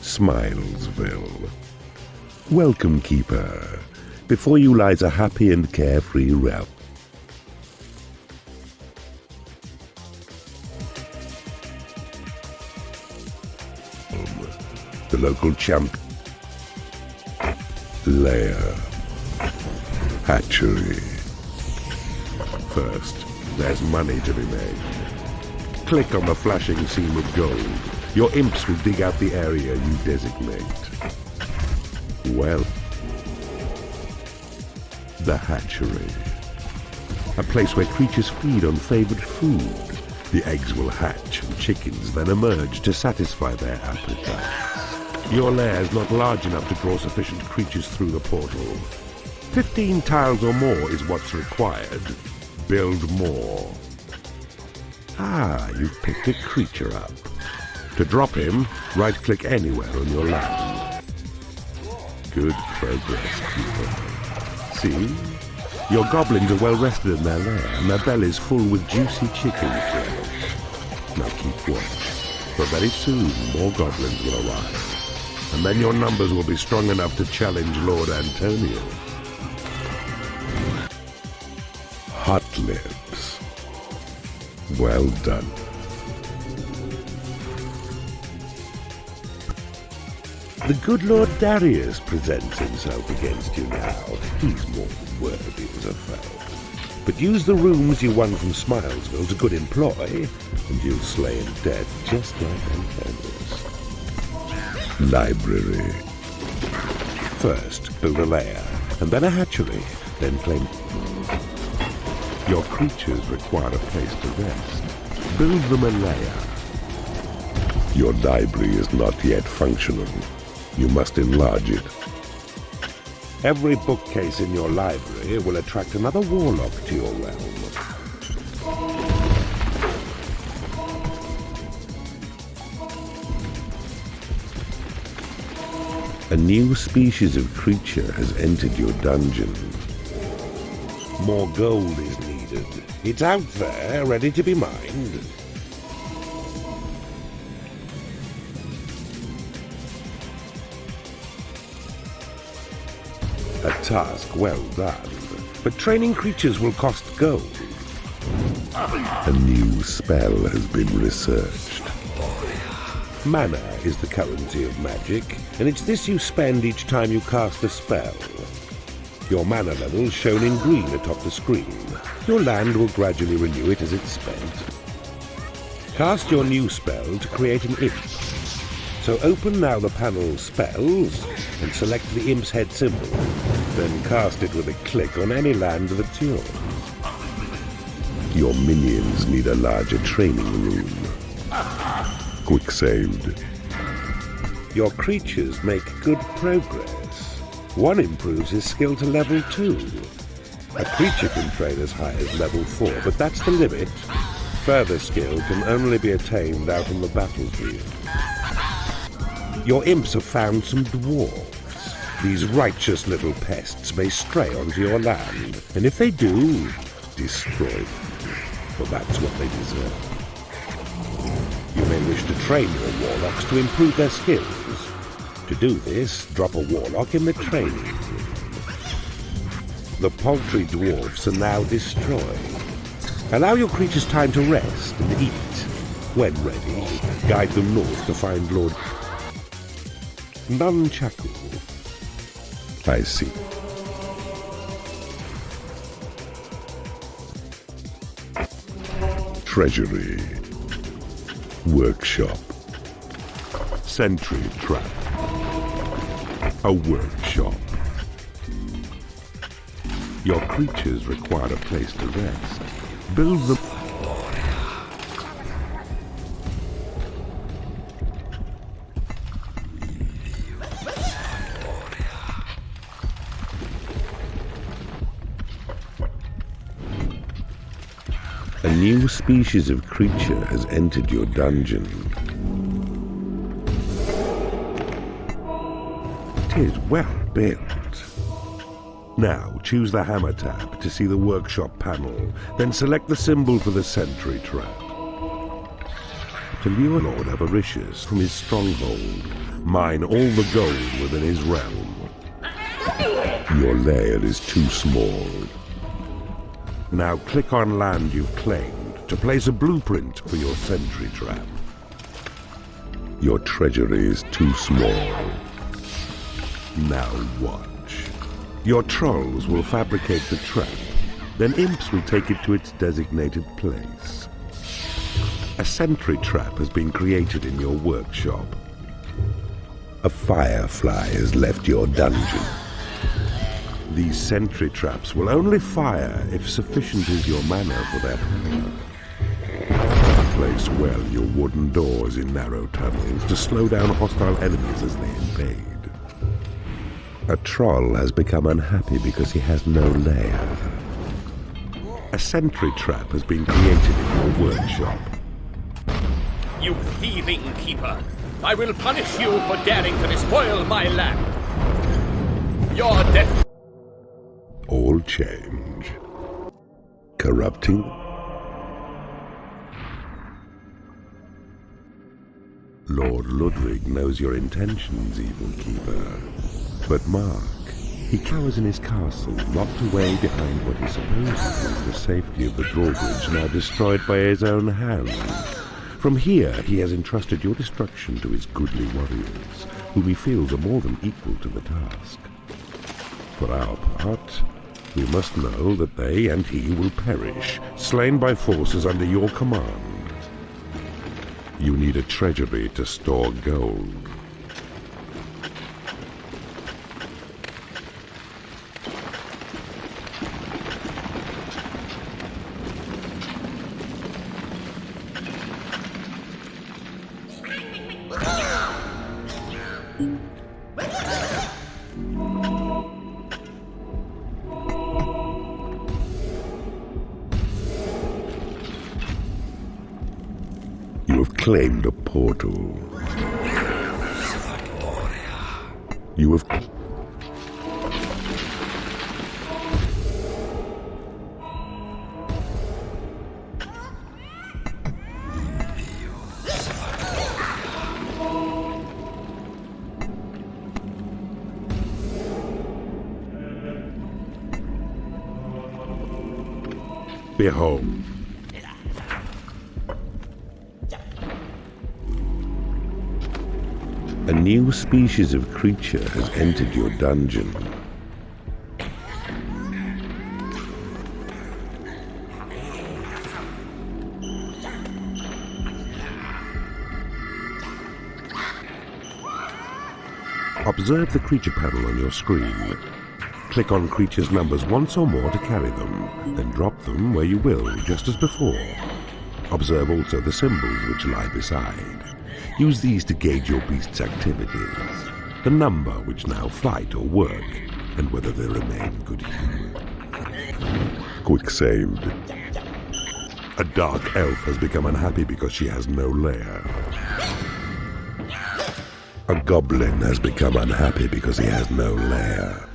Smilesville. Welcome, Keeper. Before you lies a happy and carefree realm. The local champ. Lair. Hatchery. First, there's money to be made. Click on the flashing seam of gold. Your imps will dig out the area you designate. Well, the hatchery. A place where creatures feed on favored food. The eggs will hatch and chickens then emerge to satisfy their appetites. Your lair is not large enough to draw sufficient creatures through the portal. 15 tiles or more is what's required. Build more. Ah, you've picked a creature up. To drop him, right-click anywhere on your land. Good progress, Keeper. See? Your goblins are well rested in their lair, and their bellies full with juicy chicken kill. Now keep watch, for very soon more goblins will arrive, and then your numbers will be strong enough to challenge Lord Antonio. Hot lips. Well done. The good Lord Darius presents himself against you now. He's more than worthy as a foe. But use the rooms you won from Smilesville to good employ, and you'll slay him dead just like Antonius. Library. First, build a lair, and then a hatchery, then claim. Your creatures require a place to rest. Build them a lair. Your library is not yet functional. You must enlarge it. Every bookcase in your library will attract another warlock to your realm. A new species of creature has entered your dungeon. More gold is needed. It's out there, ready to be mined. A task well done, but training creatures will cost gold. A new spell has been researched. Mana is the currency of magic, and it's this you spend each time you cast a spell. Your mana level is shown in green atop the screen. Your land will gradually renew it as it's spent. Cast your new spell to create an imp. So open now the panel Spells and select the imp's head symbol. Then cast it with a click on any land that's yours. Your minions need a larger training room. Quick saved. Your creatures make good progress. One improves his skill to level 2. A creature can train as high as level 4, but that's the limit. Further skill can only be attained out on the battlefield. Your imps have found some dwarves. These righteous little pests may stray onto your land, and if they do, destroy them, for that's what they deserve. You may wish to train your warlocks to improve their skills. To do this, drop a warlock in the training room. The paltry dwarfs are now destroyed. Allow your creatures time to rest and eat. When ready, guide them north to find Lord Nunchaku. I see. Treasury. Workshop. Sentry trap. A workshop. Your creatures require a place to rest. Build them. A new species of creature has entered your dungeon. It is well built. Now, choose the hammer tab to see the workshop panel, then select the symbol for the sentry trap. to lure Lord Avaricious from his stronghold. Mine all the gold within his realm. Your lair is too small. Now click on land you've claimed to place a blueprint for your sentry trap. Your treasury is too small. Now watch. Your trolls will fabricate the trap, then imps will take it to its designated place. A sentry trap has been created in your workshop. A firefly has left your dungeon. These sentry traps will only fire if sufficient is your mana for their power. Place well your wooden doors in narrow tunnels to slow down hostile enemies as they invade. A troll has become unhappy because he has no lair. A sentry trap has been created in your workshop. You thieving keeper! I will punish you for daring to despoil my land! Your death! All change. Corrupting. Lord Ludwig knows your intentions, evil keeper. But mark, he cowers in his castle, locked away behind what he supposes is the safety of the drawbridge now destroyed by his own hand. From here, he has entrusted your destruction to his goodly warriors, whom he feels are more than equal to the task. For our part, we must know that they and he will perish, slain by forces under your command. You need a treasury to store gold. You have claimed a portal. You have... Behold. A new species of creature has entered your dungeon. Observe the creature panel on your screen. Click on creatures' numbers once or more to carry them, then drop them where you will, just as before. Observe also the symbols which lie beside. Use these to gauge your beast's activities, the number which now fight or work, and whether they remain good-humored. Quick saved. A dark elf has become unhappy because she has no lair. A goblin has become unhappy because he has no lair.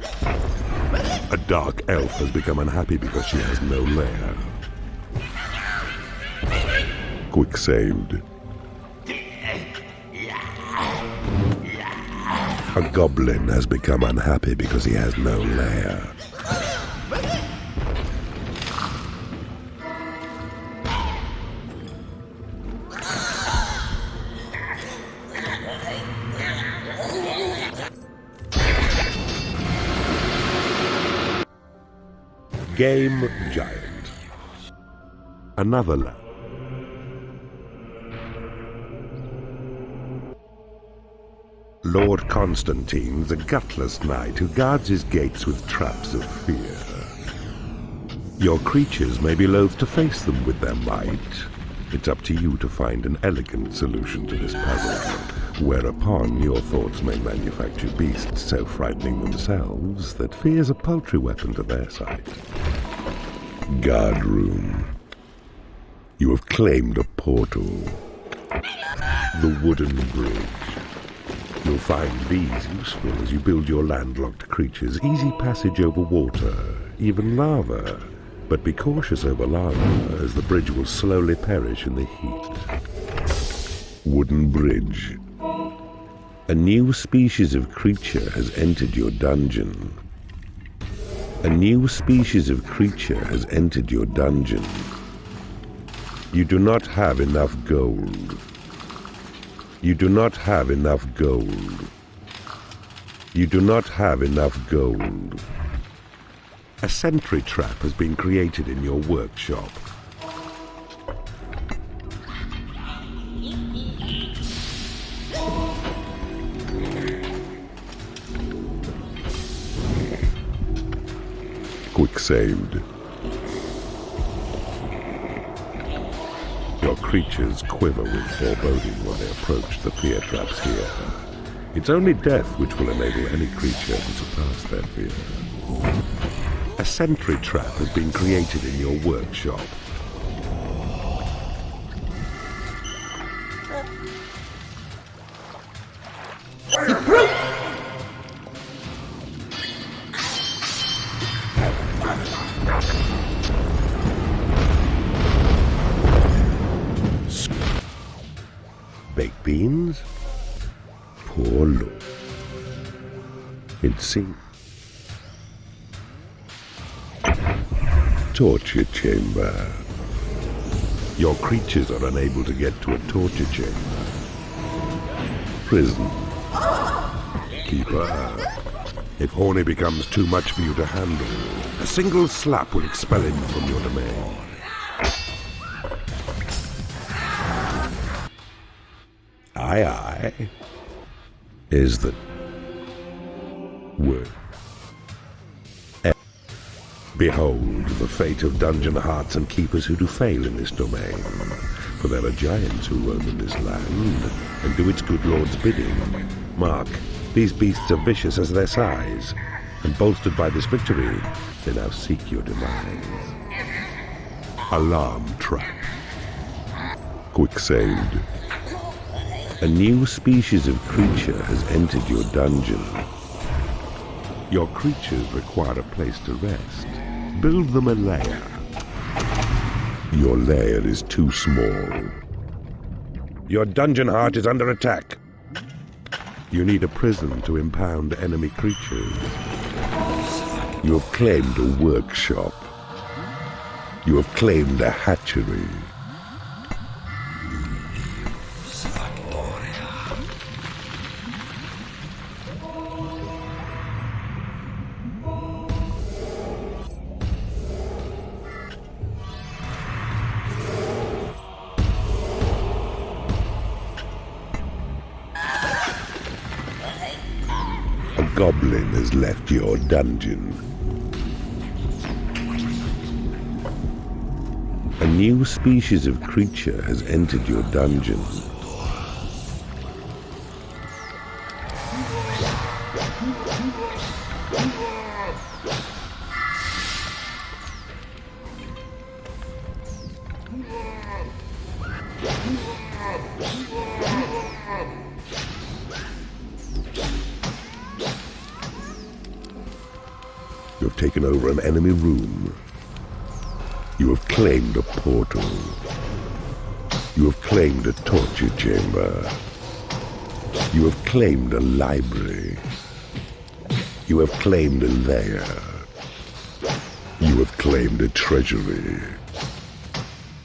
A dark elf has become unhappy because she has no lair. Quick saved. A goblin has become unhappy because he has no lair. Game Giant. Another lap. Lord Constantine's a gutless knight who guards his gates with traps of fear. Your creatures may be loath to face them with their might. It's up to you to find an elegant solution to this puzzle, whereupon your thoughts may manufacture beasts so frightening themselves that fear's a paltry weapon to their sight. Guard room. You have claimed a portal. The wooden bridge. You'll find these useful as you build your landlocked creatures easy passage over water, even lava. But be cautious over lava, as the bridge will slowly perish in the heat. Wooden bridge. A new species of creature has entered your dungeon. A new species of creature has entered your dungeon. You do not have enough gold. You do not have enough gold. You do not have enough gold. A sentry trap has been created in your workshop. Quick saved. Your creatures quiver with foreboding when they approach the fear traps here. It's only death which will enable any creature to surpass their fear. A sentry trap has been created in your workshop. Baked beans? Poor Lord. It seems. Torture chamber. Your creatures are unable to get to a torture chamber. Prison. Keeper. If Horny becomes too much for you to handle, a single slap will expel him from your domain. Aye. Is the word. Behold the fate of dungeon hearts and keepers who do fail in this domain. For there are giants who roam in this land and do its good lord's bidding. Mark, these beasts are vicious as their size, and bolstered by this victory, they now seek your demise. Alarm trap. Quick saved. A new species of creature has entered your dungeon. Your creatures require a place to rest. Build them a lair. Your lair is too small. Your dungeon heart is under attack. You need a prison to impound enemy creatures. You have claimed a workshop. You have claimed a hatchery. Goblin has left your dungeon. A new species of creature has entered your dungeon. You have taken over an enemy room. You have claimed a portal. You have claimed a torture chamber. You have claimed a library. You have claimed a lair. You have claimed a treasury.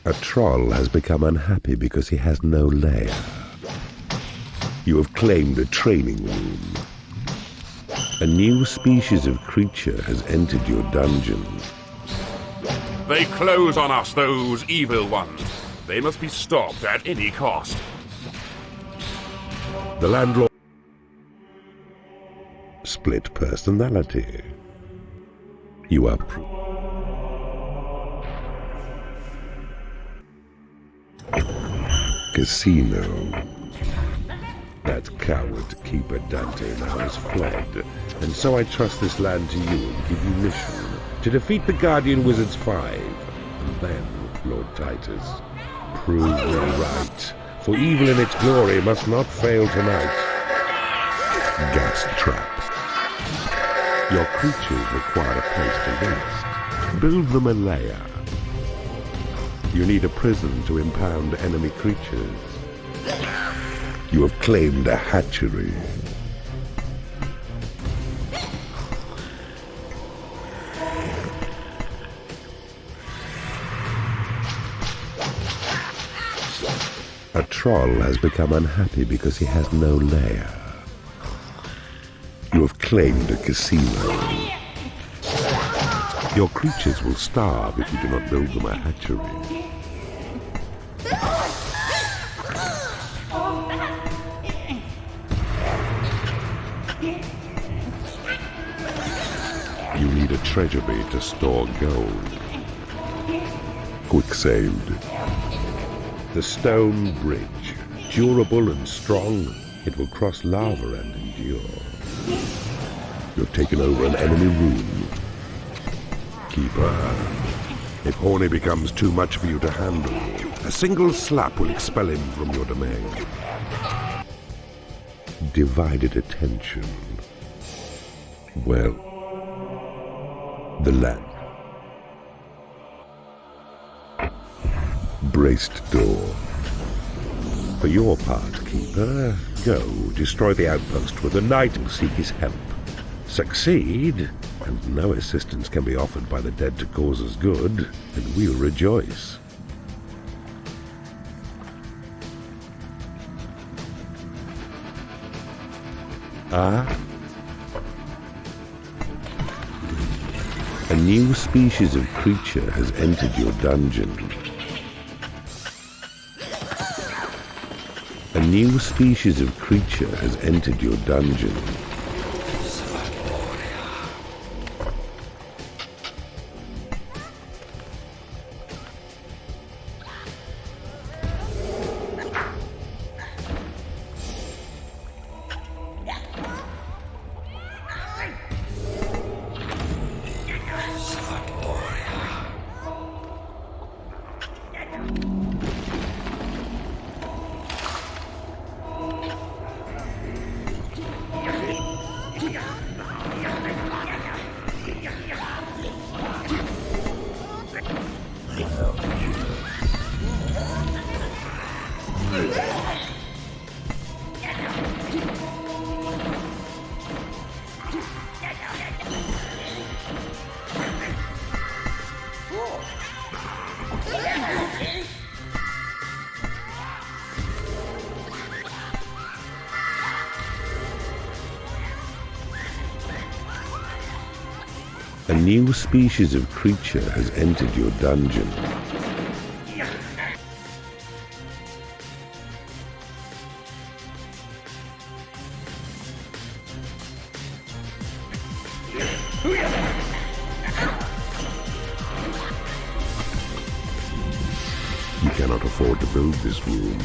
A troll has become unhappy because he has no lair. You have claimed a training room. A new species of creature has entered your dungeon. They close on us, those evil ones. They must be stopped at any cost. The landlord. Split personality. You are Casino. That coward keeper Dante now has fled, and so I trust this land to you and give you mission to defeat the Guardian Wizards 5. And then, Lord Titus, prove me right, for evil in its glory must not fail tonight. Gas trap. Your creatures require a place to rest. Build them a lair. You need a prison to impound enemy creatures. You have claimed a hatchery. A troll has become unhappy because he has no lair. You have claimed a casino. Your creatures will starve if you do not build them a hatchery. You need a treasure bait to store gold. Quick-saved. The stone bridge. Durable and strong, it will cross lava and endure. You have taken over an enemy room. Keeper. If Horny becomes too much for you to handle, a single slap will expel him from your domain. Divided attention. Well, the land. Braced door. For your part, Keeper, go destroy the outpost where the knight will seek his help. Succeed, and no assistance can be offered by the dead to cause us good, and we'll rejoice. Ah? A new species of creature has entered your dungeon. A new species of creature has entered your dungeon. A new species of creature has entered your dungeon. You cannot afford to build this room.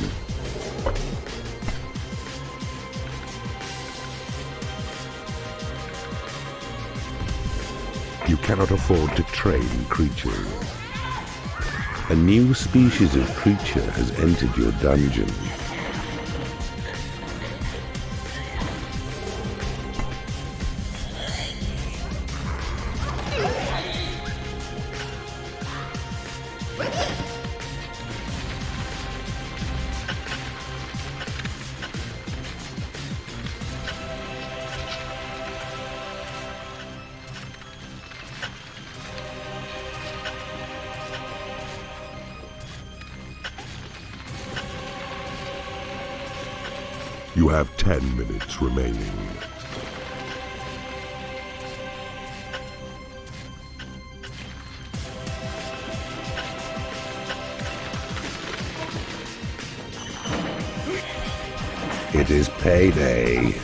You cannot afford to train creatures. A new species of creature has entered your dungeon. You have 10 minutes remaining. It is payday.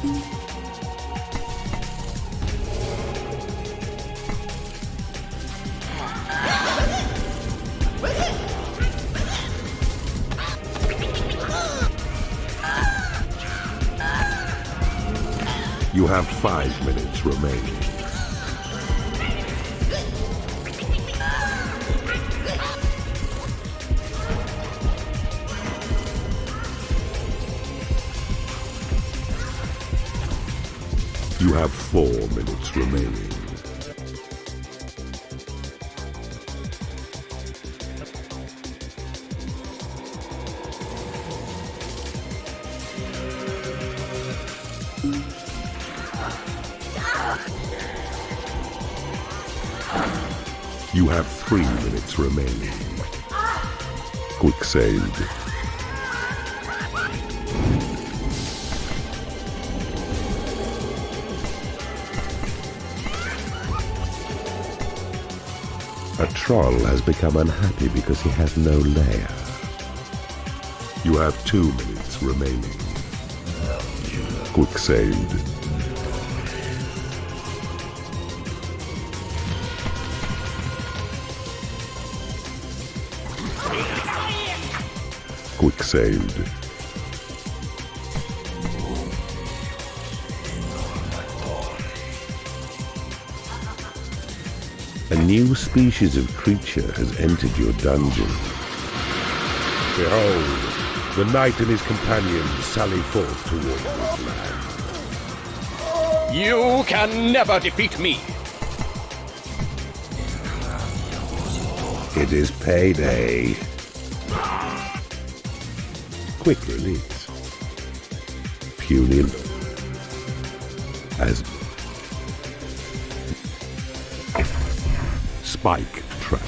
You have 5 minutes remaining. You have 4 minutes remaining. You have 3 minutes remaining. Quick saved. A troll has become unhappy because he has no lair. You have 2 minutes remaining. Quick saved. Quick saved. A new species of creature has entered your dungeon. Behold, the knight and his companions sally forth toward this land. You can never defeat me. It is payday. Quick release. Puny as spike trap.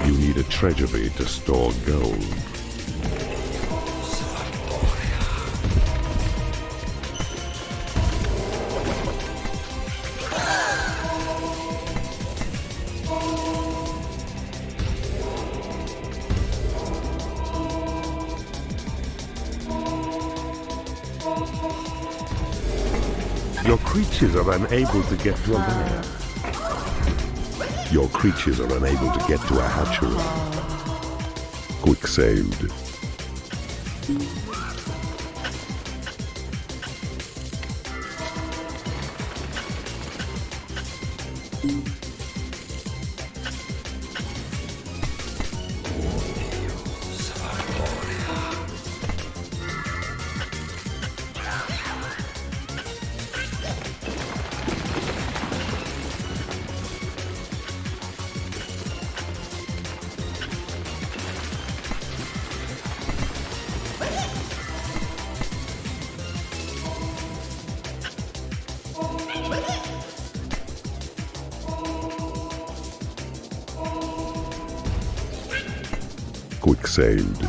You need a treasury to store gold. Your creatures are unable to get to a lair. Your creatures are unable to get to a hatchery. Quick saved. Quick saved.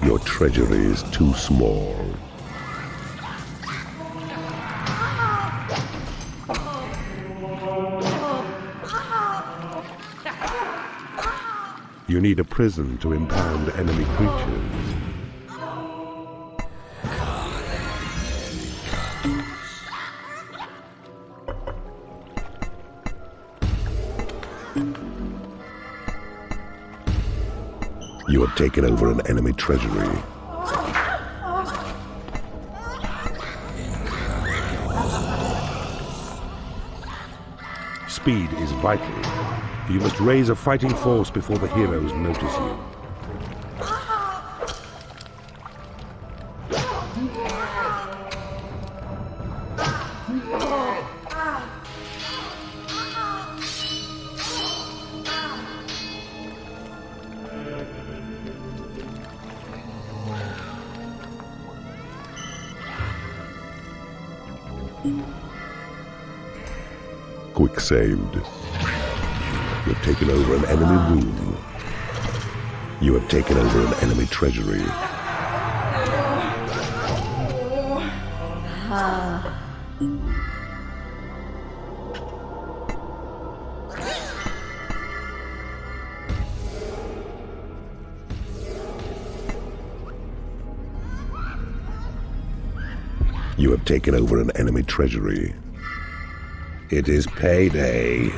Your treasury is too small. You need a prison to impound enemy creatures. You have taken over an enemy treasury. Speed is vital. You must raise a fighting force before the heroes notice you. Quick saved. You've taken over an enemy room. You have taken over an enemy treasury. You have taken over an enemy treasury. It is payday. You've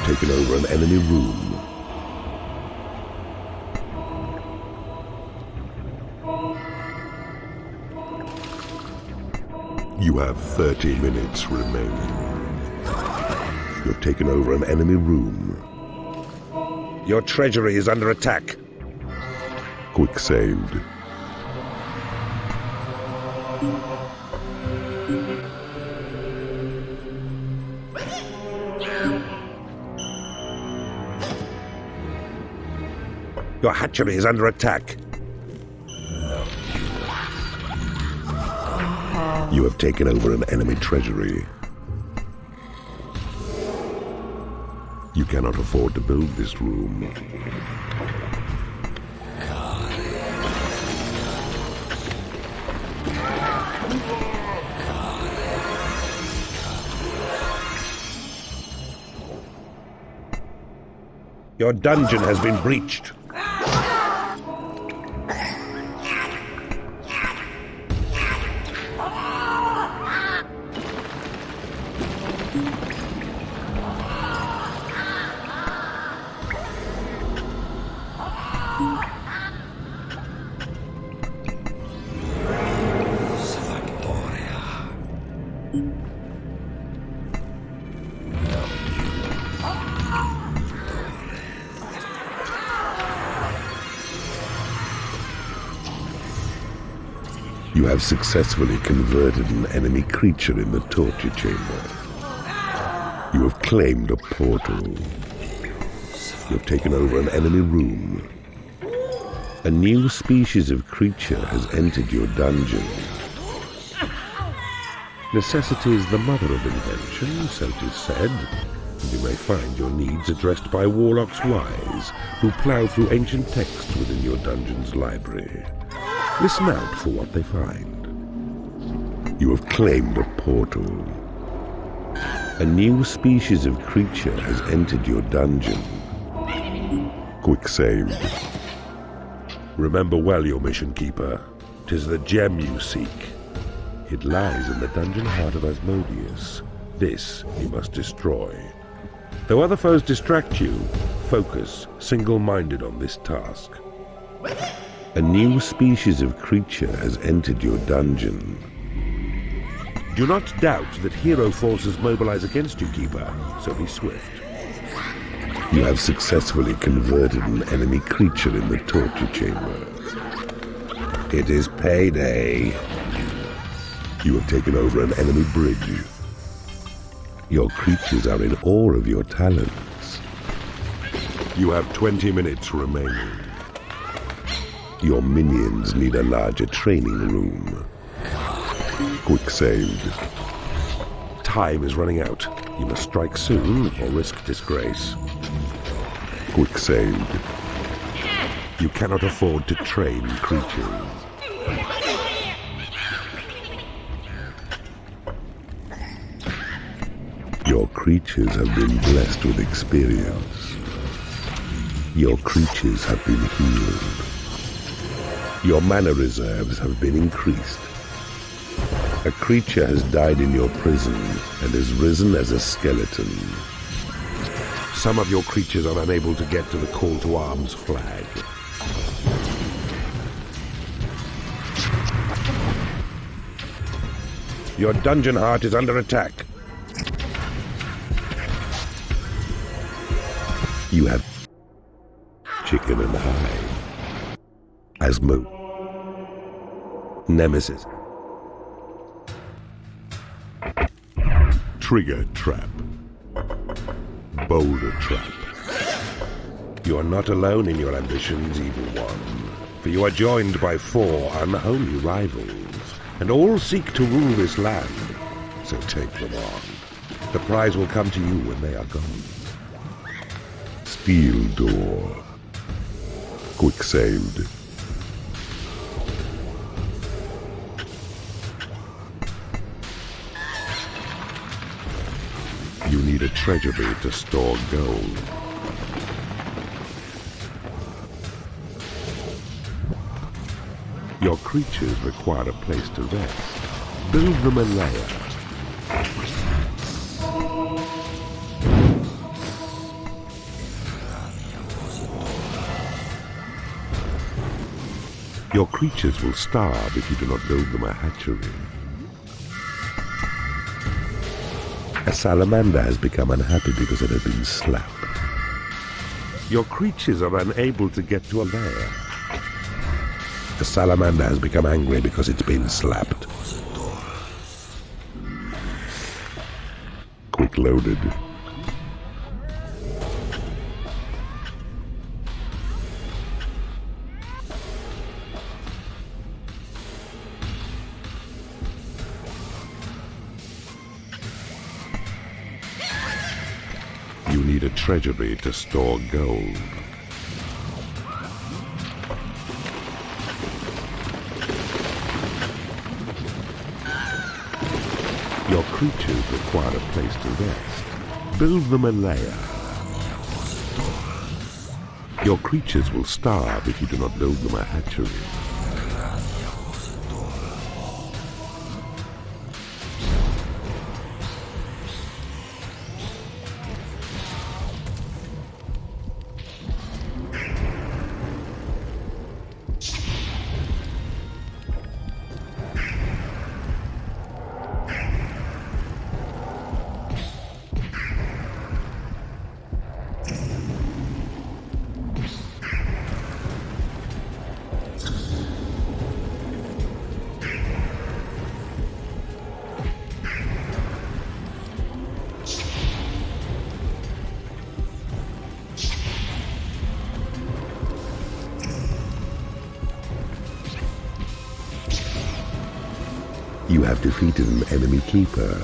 taken over an enemy room. You have 30 minutes remaining. You've taken over an enemy room. Your treasury is under attack. Quick saved. Your hatchery is under attack. You have taken over an enemy treasury. You cannot afford to build this room. Your dungeon has been breached. You have successfully converted an enemy creature in the torture chamber. You have claimed a portal. You have taken over an enemy room. A new species of creature has entered your dungeon. Necessity is the mother of invention, so it is said. And you may find your needs addressed by warlocks wise, who plough through ancient texts within your dungeon's library. Listen out for what they find. You have claimed a portal. A new species of creature has entered your dungeon. Quick saved. Remember well your mission, Keeper. 'Tis the gem you seek. It lies in the dungeon heart of Asmodeus. This you must destroy. Though other foes distract you, focus single-minded on this task. A new species of creature has entered your dungeon. Do not doubt that hero forces mobilize against you, Keeper, so be swift. You have successfully converted an enemy creature in the torture chamber. It is payday. You have taken over an enemy bridge. Your creatures are in awe of your talents. You have 20 minutes remaining. Your minions need a larger training room. Quick saved. Time is running out. You must strike soon or risk disgrace. Quick saved. You cannot afford to train creatures. Your creatures have been blessed with experience. Your creatures have been healed. Your mana reserves have been increased. A creature has died in your prison and has risen as a skeleton. Some of your creatures are unable to get to the call to arms flag. Your dungeon heart is under attack. You have chicken and hide. Asmo. Nemesis. Trigger trap. Boulder trap. You are not alone in your ambitions, evil one. for you are joined by 4 unholy rivals, and all seek to rule this land. So take them on. The prize will come to you when they are gone. Steel door. Quick-saved. You need a treasury to store gold. Your creatures require a place to rest. Build them a lair. Your creatures will starve if you do not build them a hatchery. A salamander has become unhappy because it has been slapped. Your creatures are unable to get to a lair. The salamander has become angry because it's been slapped. Quick loaded. You need a treasury to store gold. Your creatures require a place to rest. Build them a lair. Your creatures will starve if you do not build them a hatchery. You have defeated an enemy keeper.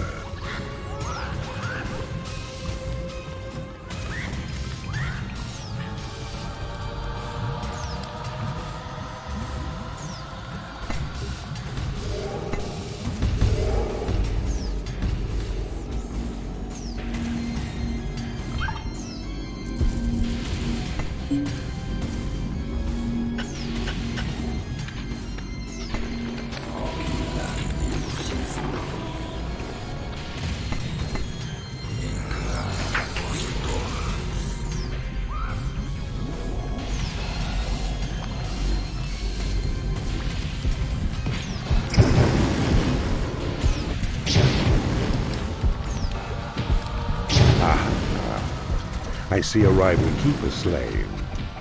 I see a rival keeper slain,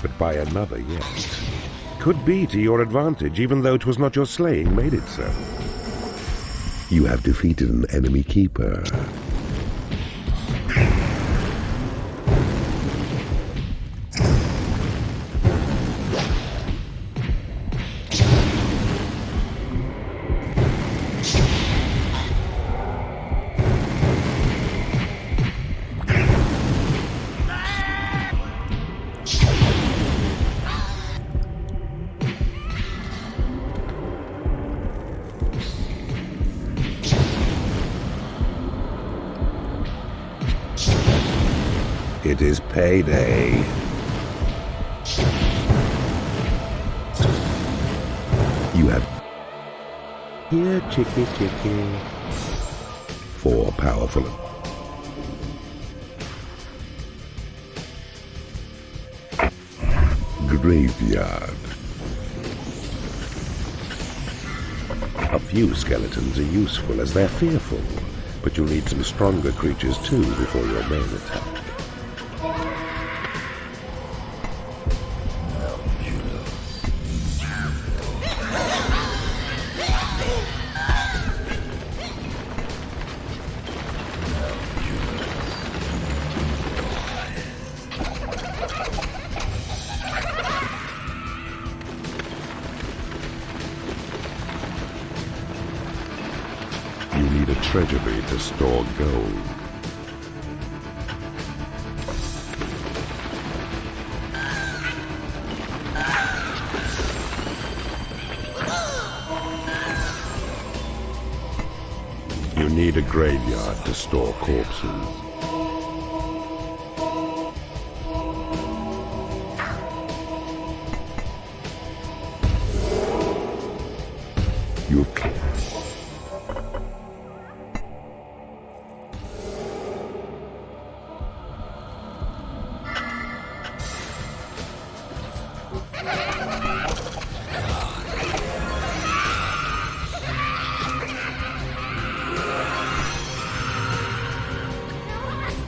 but by another yet. Could be to your advantage, even though 'twas not your slaying made it so. You have defeated an enemy keeper. It is payday. You have... Here, chicky, chicky. 4 powerful... Graveyard. A few skeletons are useful as they're fearful, but you'll need some stronger creatures too before your main attack. treasury to store gold. You need a graveyard to store corpses.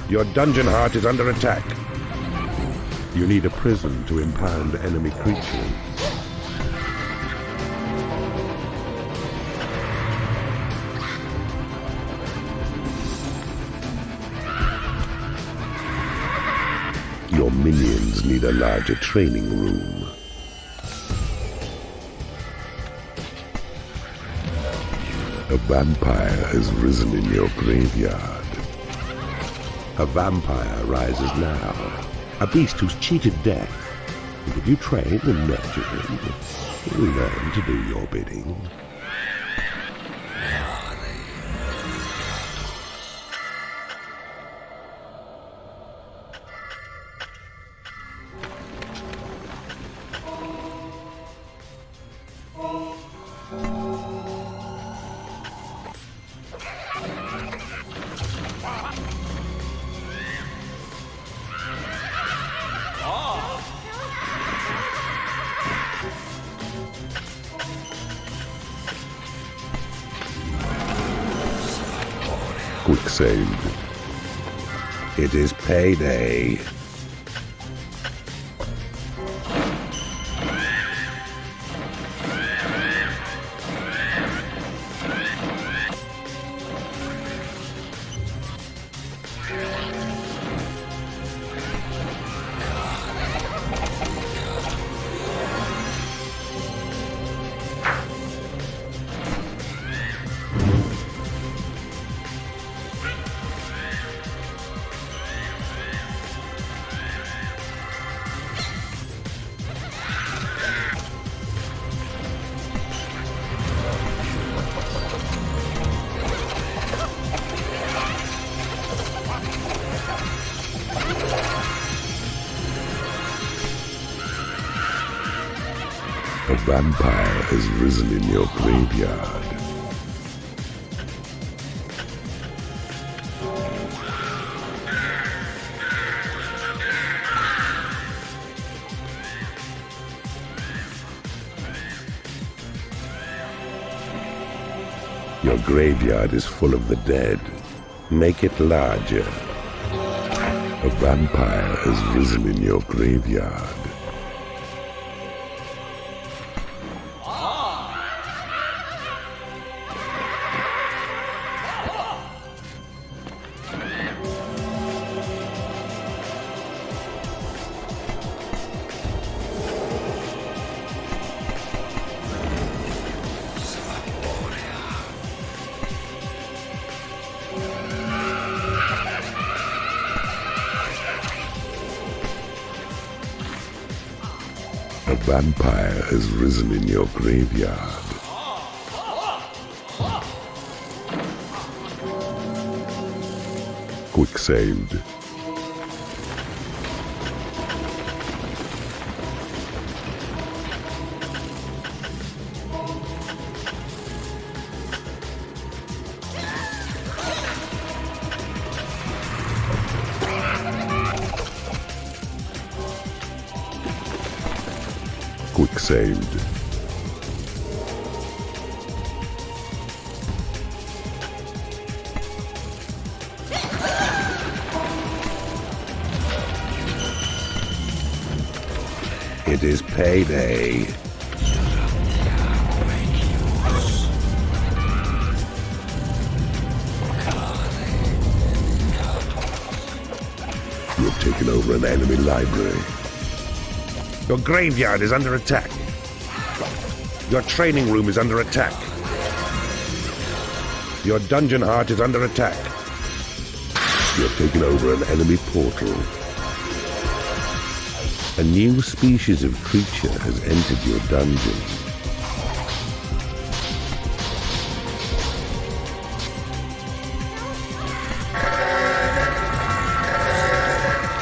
Your dungeon heart is under attack. You need a prison to impound enemy creatures. Your minions need a larger training room. A vampire has risen in your graveyard. A vampire rises now. A beast who's cheated death. And if you train and nurture him, he will learn to do your bidding. Quick save. It is payday. A vampire has risen in your graveyard. Your graveyard is full of the dead. Make it larger. A vampire has risen in your graveyard. A vampire has risen in your graveyard. Quick saved. Quick saved. It is payday. You have taken over an enemy library. Your graveyard is under attack. Your training room is under attack. Your dungeon heart is under attack. You have taken over an enemy portal. A new species of creature has entered your dungeon.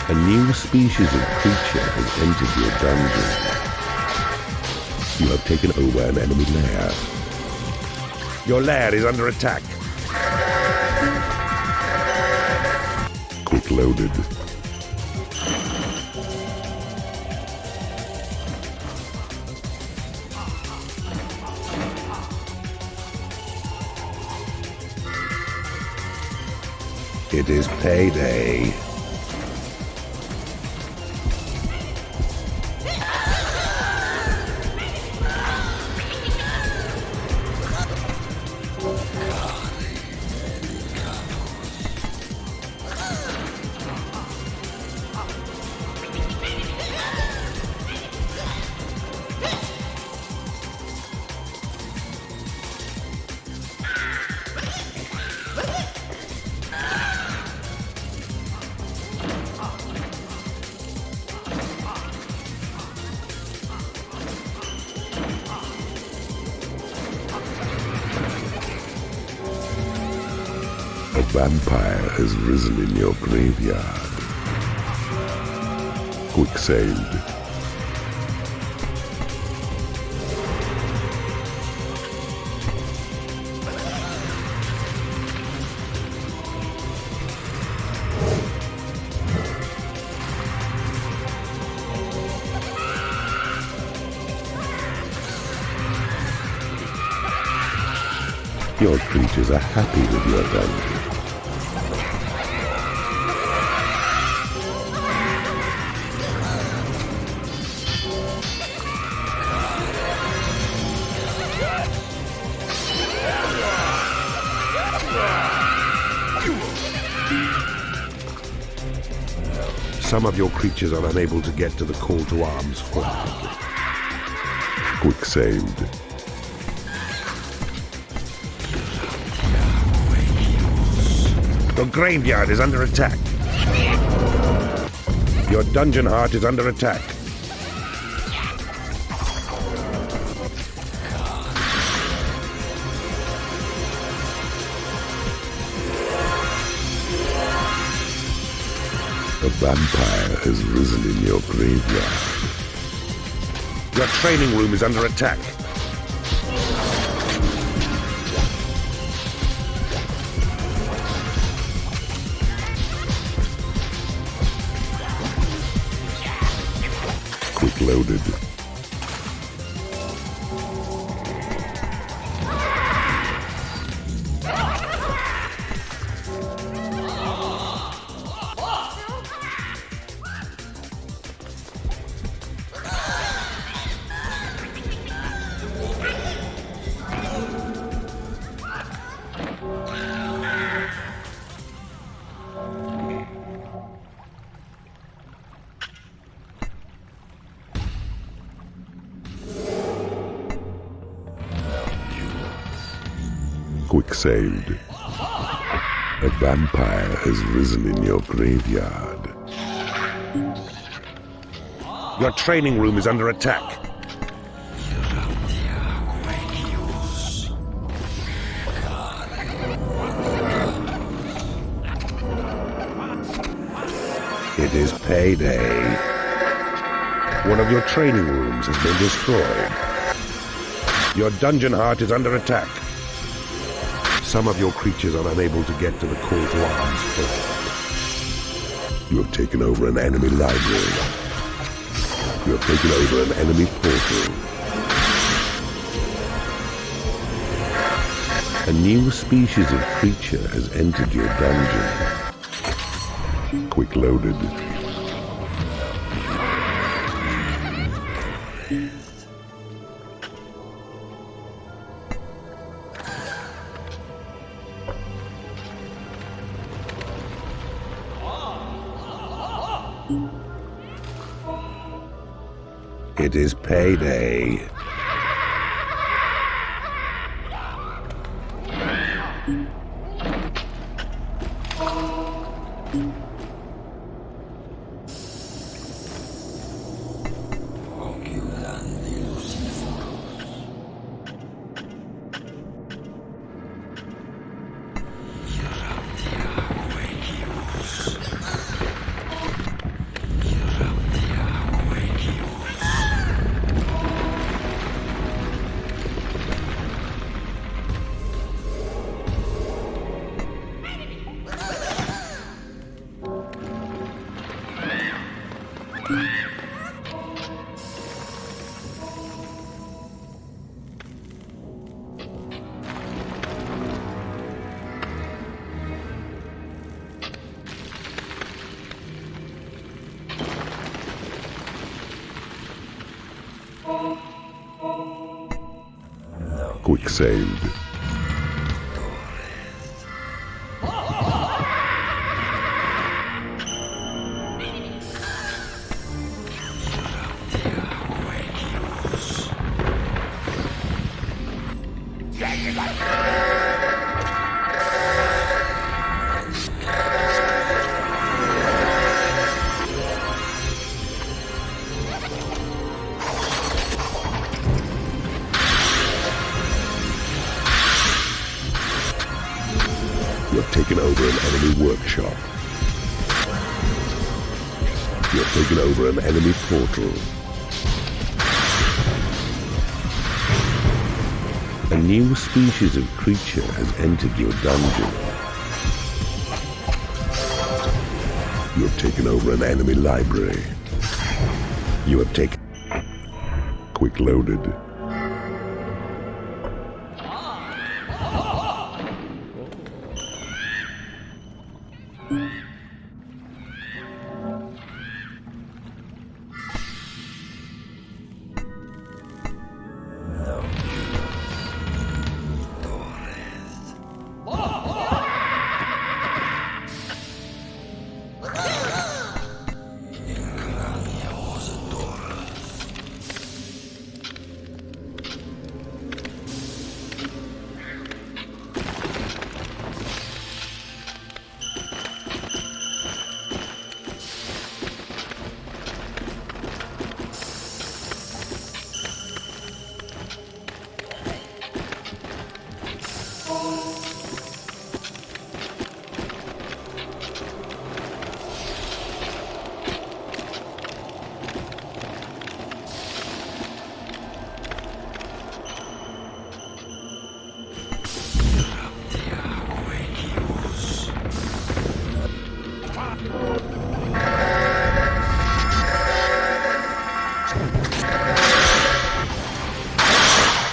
A new species of creature has entered your dungeon. You have taken over an enemy lair. Your lair is under attack. Quick loaded. It is payday. A vampire has risen in your graveyard. Quick saved. Your creatures are happy with your dungeon. Some of your creatures are unable to get to the call to arms flag. Quick saved. Your graveyard is under attack. Your dungeon heart is under attack. A vampire has risen in your graveyard. Your training room is under attack. Quick loaded. Quick saved. A vampire has risen in your graveyard. Your training room is under attack. It is payday. One of your training rooms has been destroyed. Your dungeon heart is under attack. Some of your creatures are unable to get to the call to arms flag. You have taken over an enemy library. You have taken over an enemy portal. A new species of creature has entered your dungeon. Quick loaded. It is payday. Quick saved. You have taken over an enemy workshop. You have taken over an enemy portal. A new species of creature has entered your dungeon. You have taken over an enemy library. You have taken... Quick loaded.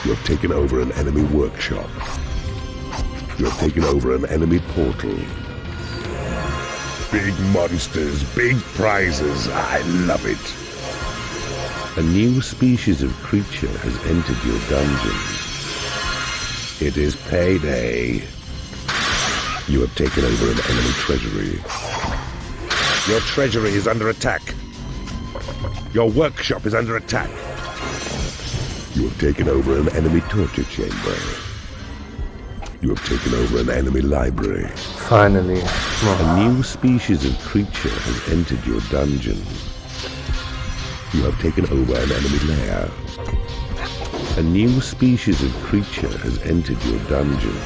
You have taken over an enemy workshop. You have taken over an enemy portal. Big monsters, big prizes. I love it. A new species of creature has entered your dungeon. It is payday. You have taken over an enemy treasury. Your treasury is under attack. Your workshop is under attack. You have taken over an enemy torture chamber. You have taken over an enemy library. Finally. A new species of creature has entered your dungeon. You have taken over an enemy lair. A new species of creature has entered your dungeon.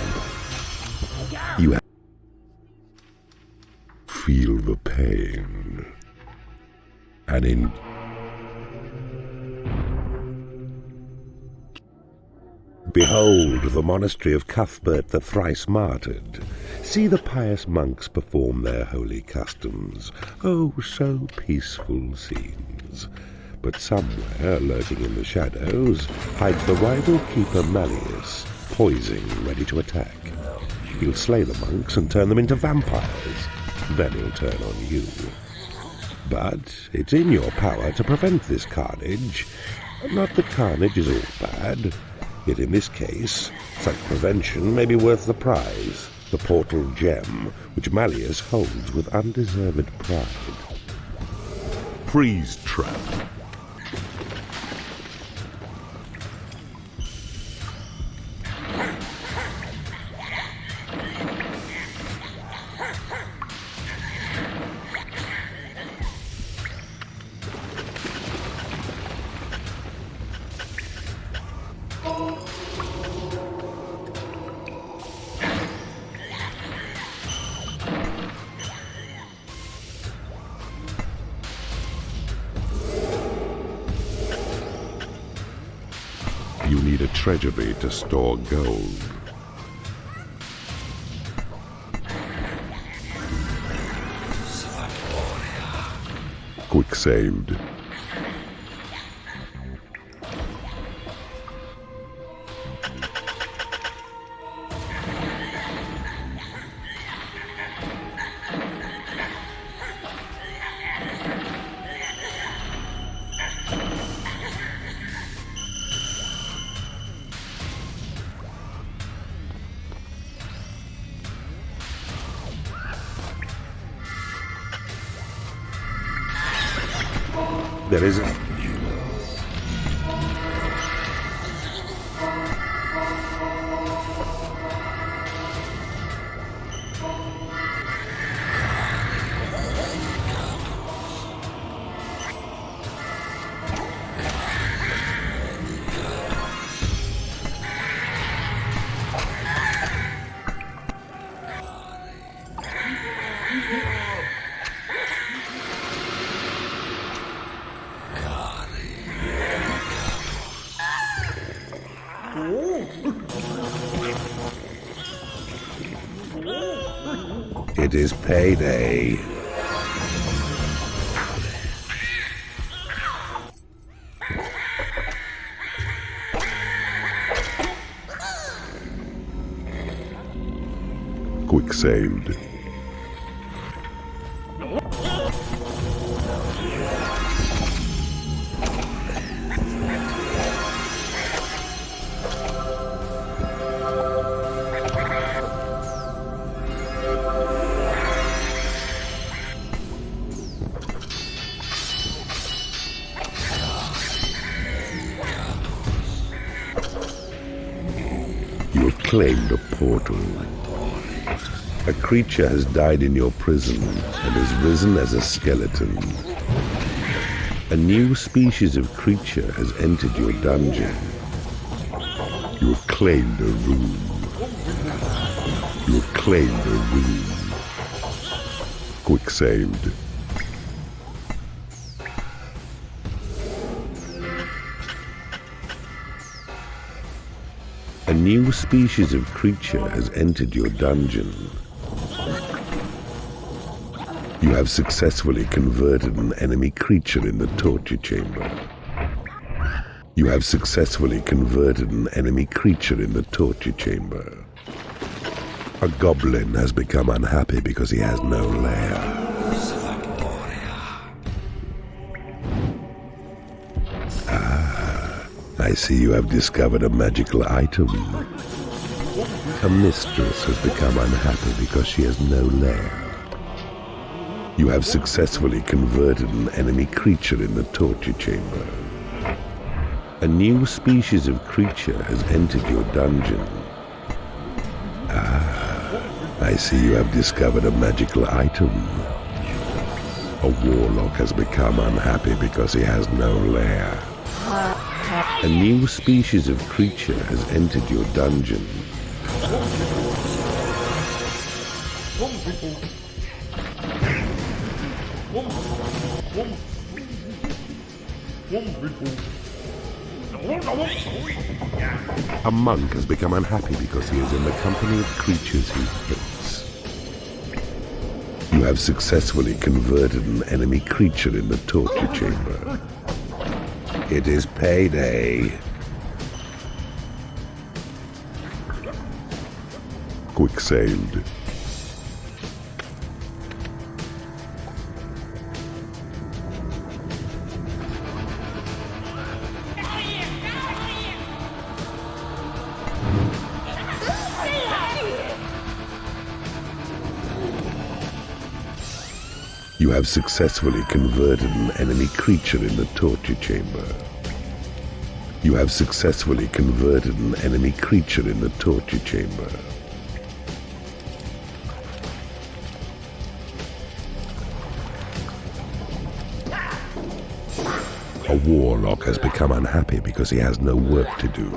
You have... Feel the pain. And in... Behold the monastery of Cuthbert the Thrice Martyred. See the pious monks perform their holy customs. Oh, so peaceful scenes. But somewhere, lurking in the shadows, hides the rival keeper Malleus, poising, ready to attack. He'll slay the monks and turn them into vampires. Then he'll turn on you. But it's in your power to prevent this carnage. Not that carnage is all bad. Yet in this case, such prevention may be worth the prize, the portal gem, which Malleus holds with undeserved pride. Freeze trap. You need a treasury to store gold. Quick Quick saved. There is a... It is payday. Quick saved. You have claimed a portal. A creature has died in your prison and has risen as a skeleton. A new species of creature has entered your dungeon. You have claimed a room. You have claimed a room. Quick saved. A new species of creature has entered your dungeon. You have successfully converted an enemy creature in the torture chamber. You have successfully converted an enemy creature in the torture chamber. A goblin has become unhappy because he has no lair. I see you have discovered a magical item. A mistress has become unhappy because she has no lair. You have successfully converted an enemy creature in the torture chamber. A new species of creature has entered your dungeon. I see you have discovered a magical item. A warlock has become unhappy because he has no lair. A new species of creature has entered your dungeon. A monk has become unhappy because he is in the company of creatures he hates. You have successfully converted an enemy creature in the torture chamber. It is payday. Quick saved. You have successfully converted an enemy creature in the torture chamber. You have successfully converted an enemy creature in the torture chamber. A warlock has become unhappy because he has no work to do.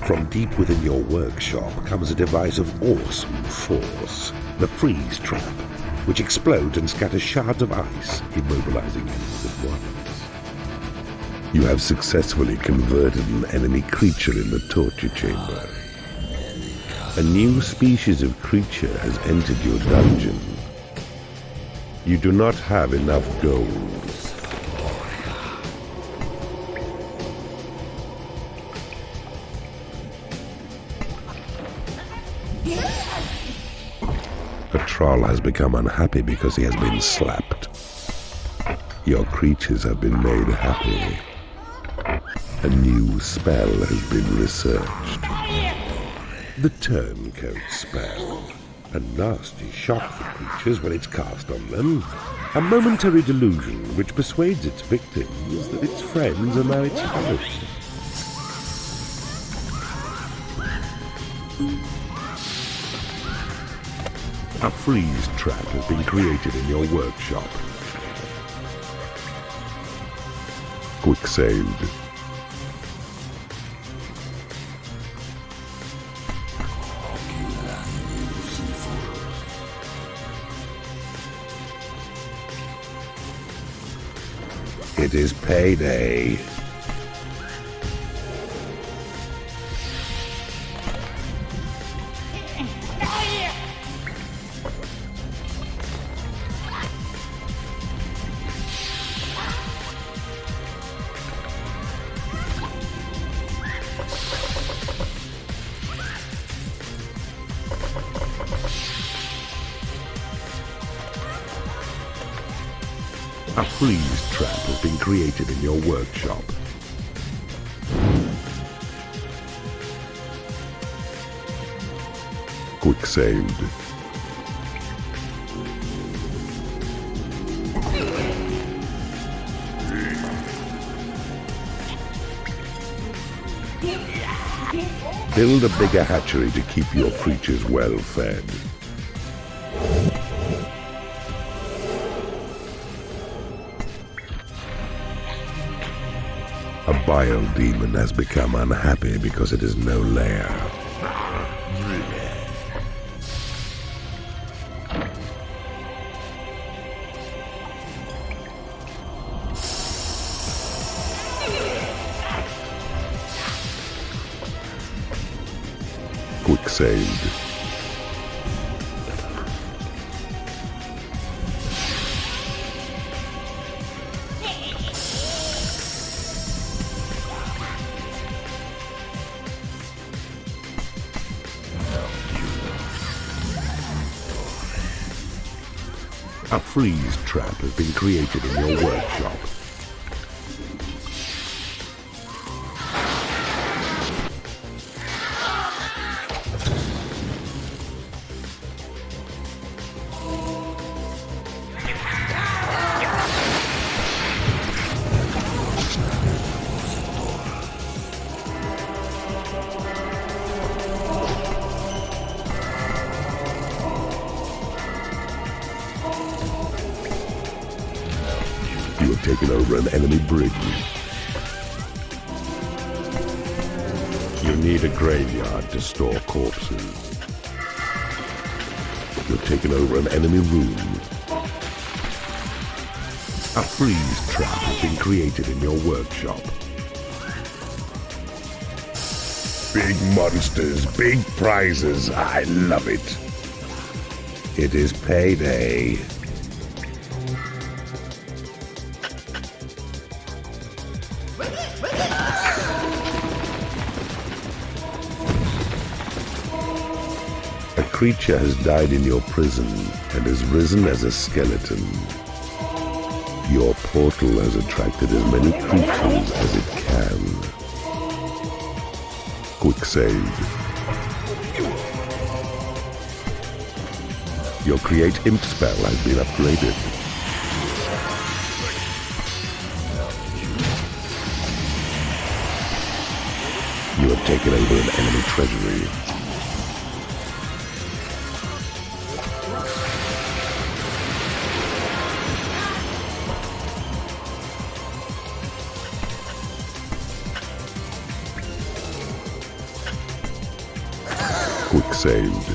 From deep within your workshop comes a device of awesome force, the freeze trap, which explodes and scatters shards of ice, immobilizing enemies at once. You have successfully converted an enemy creature in the torture chamber. A new species of creature has entered your dungeon. You do not have enough gold. The troll has become unhappy because he has been slapped. Your creatures have been made happy. A new spell has been researched. The Turncoat spell. A nasty shock for creatures when it's cast on them. A momentary delusion which persuades its victims that its friends are now its foes. A freeze trap has been created in your workshop. Quick saved. It is payday. A freeze trap has been created in your workshop. Quick saved. Build a bigger hatchery to keep your creatures well fed. A bile demon has become unhappy because it is no lair. Quick saved. A freeze trap has been created in your workshop. You have taken over an enemy bridge. You need a graveyard to store corpses. You've taken over an enemy room. A freeze trap has been created in your workshop. Big monsters, big prizes. I love it. It is payday. A creature has died in your prison and has risen as a skeleton. Your portal has attracted as many creatures as it can. Quick save. Your Create Imp spell has been upgraded. You have taken over an enemy treasury. Quick saved.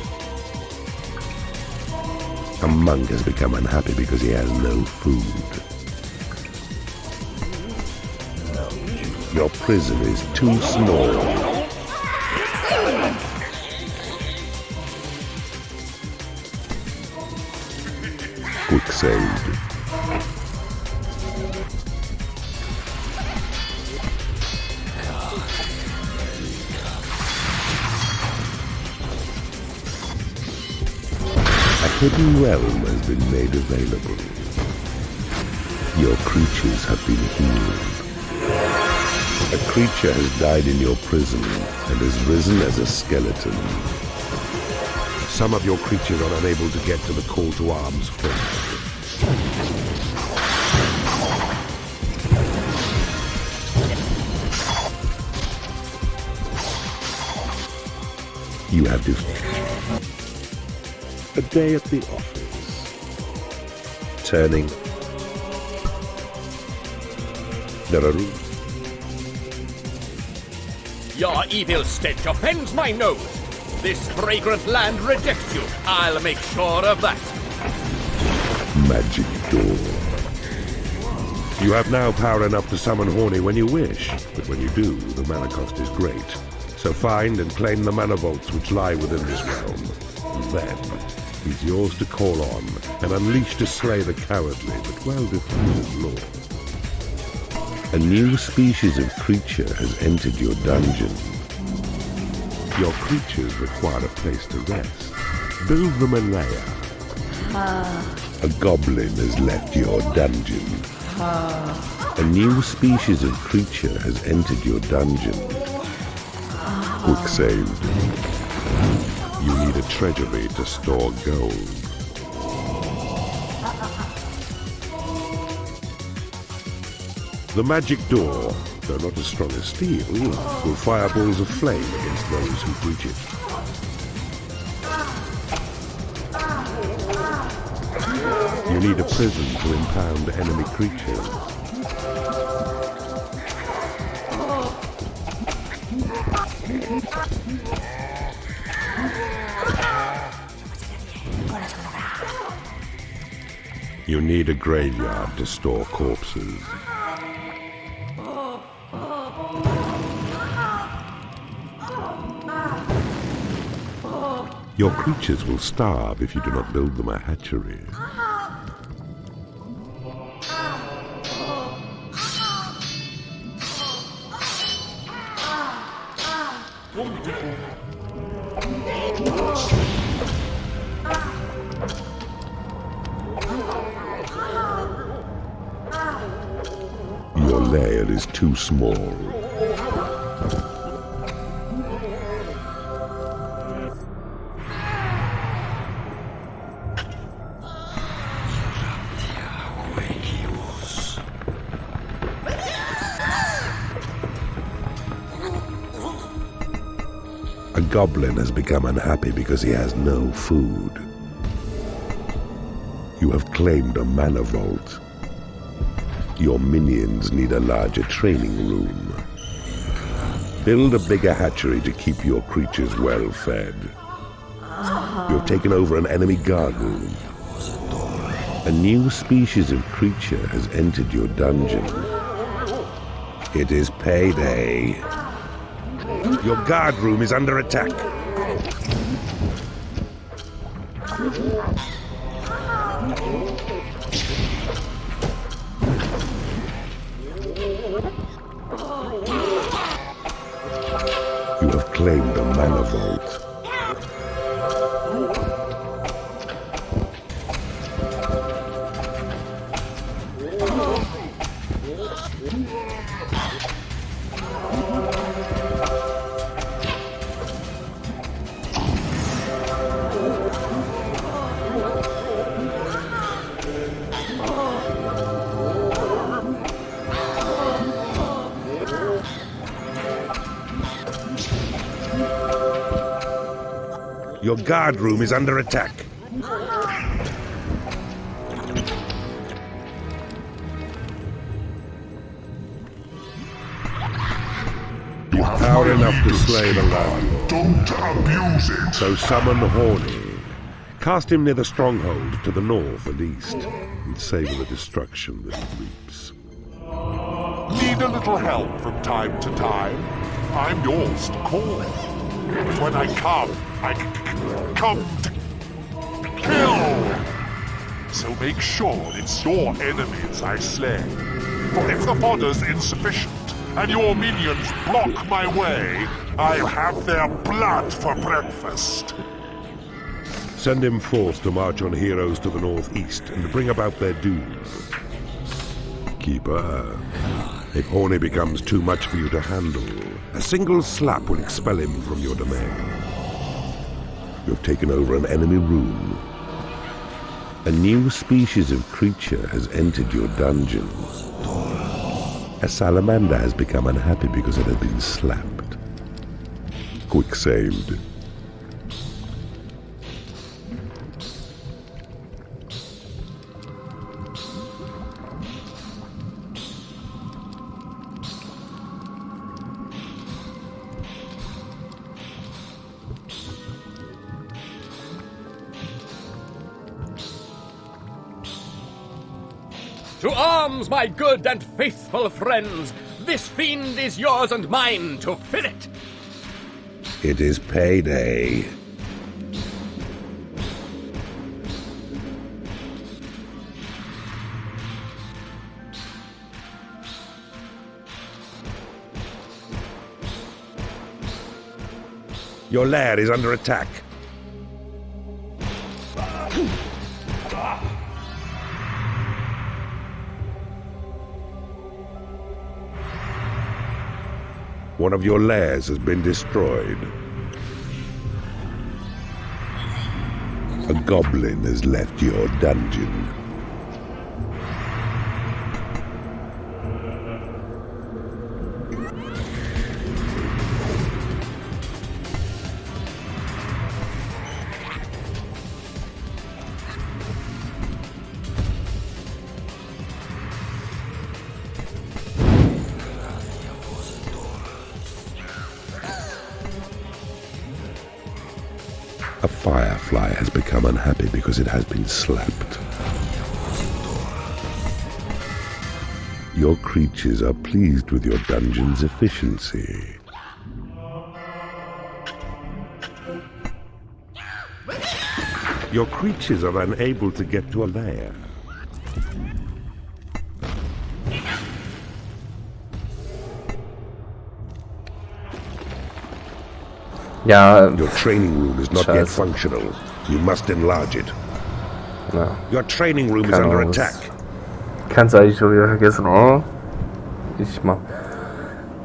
A monk has become unhappy because he has no food. Your prison is too small. Quick saved. A hidden realm has been made available. Your creatures have been healed. A creature has died in your prison and has risen as a skeleton. Some of your creatures are unable to get to the call to arms first. You have a day at the office. Turning. Nararu. Your evil stench offends my nose. This fragrant land rejects you. I'll make sure of that. Magic door. You have now power enough to summon Horny when you wish, but when you do, the mana cost is great. So find and claim the mana vaults which lie within this realm. Then, he's yours to call on and unleash to slay the cowardly but well-defended lord. A new species of creature has entered your dungeon. Your creatures require a place to rest. Build them a lair. A goblin has left your dungeon. A new species of creature has entered your dungeon. Quick saved. You need a treasury to store gold. The magic door, though not as strong as steel, will fire balls of flame against those who breach it. You need a prison to impound enemy creatures. You need a graveyard to store corpses. Your creatures will starve if you do not build them a hatchery. Your lair is too small. A goblin has become unhappy because he has no food. You have claimed a mana vault. Your minions need a larger training room. Build a bigger hatchery to keep your creatures well fed. You have taken over an enemy guard room. A new species of creature has entered your dungeon. It is payday. Your guard room is under attack. You have claimed a mana vault. Your guard room is under attack. You have power enough to slay the landlord. Don't abuse it. So summon Horny. Cast him near the stronghold to the north and east, and savor the destruction that he reaps. Need a little help from time to time? I'm yours to call. But when I come to kill. So make sure it's your enemies I slay. For if the fodder's insufficient, and your minions block my way, I'll have their blood for breakfast. Send him forth to march on heroes to the northeast and to bring about their doom. Keeper, if Horny becomes too much for you to handle, a single slap will expel him from your domain. You've taken over an enemy room. A new species of creature has entered your dungeon. A salamander has become unhappy because it has been slapped. Quick saved. To arms, my good and faithful friends! This fiend is yours and mine to fill it! It is payday. Your lair is under attack. One of your lairs has been destroyed. A goblin has left your dungeon. A firefly has become unhappy because it has been slapped. Your creatures are pleased with your dungeon's efficiency. Your creatures are unable to get to a lair. Ja, Your training room is not yet Scheiße. functional. You must enlarge it. Ja. Your training room is Keine under Ahnung, attack. Kannst du eigentlich schon wieder vergessen, oder? Ich mach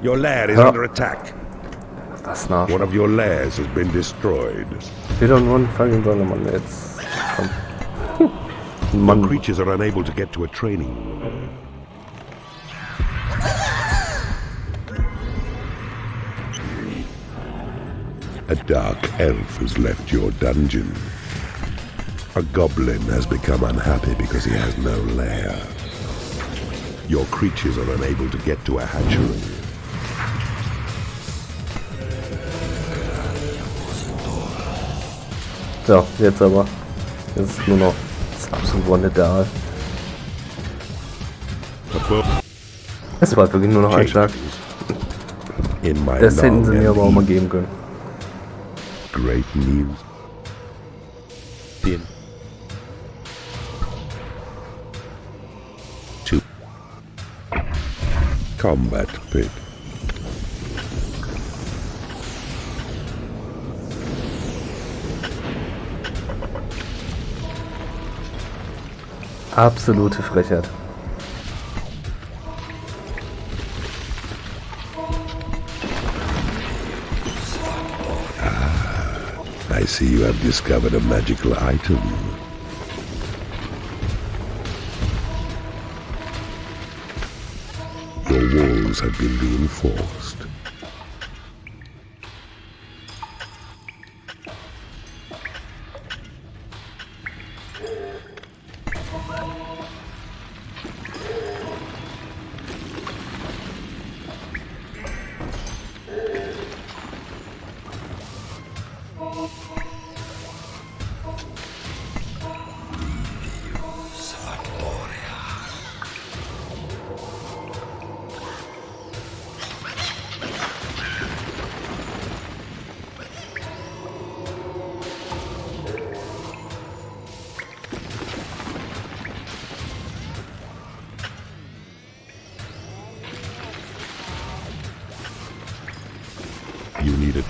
Your lair is Ja. under attack. das nach. One of your lairs has been destroyed. Ich will doch nur anfangen sollen, Mann, jetzt. Komm. Your Mann, creatures are unable to get to a training room. A dark elf has left your dungeon. A goblin has become unhappy because he has no lair. Your creatures are unable to get to a hatchery. so, jetzt aber. Jetzt ist nur noch das absolute Ideal. Above Es war wirklich nur noch ein Schlag. in my Das hätten long sie mir and aber auch mal geben können. great news. To combat pit. Absolute Frechheit. I see you have discovered a magical item. Your walls have been reinforced.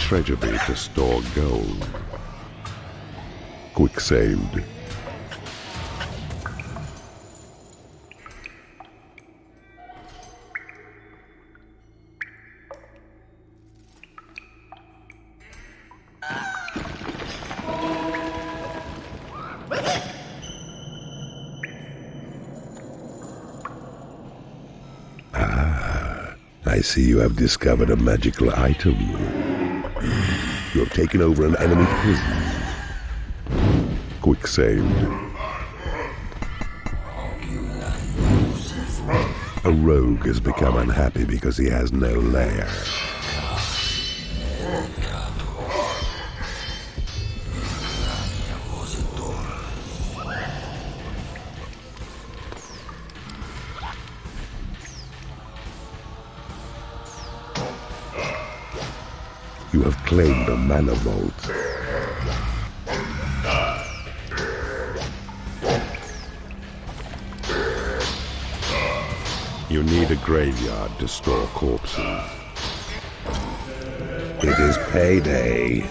treasure be to store gold. Quick saved. I see you have discovered a magical item. You have taken over an enemy prison. Quick saved. A rogue has become unhappy because he has no lair. You have claimed a mana vault. You need a graveyard to store corpses. It is payday.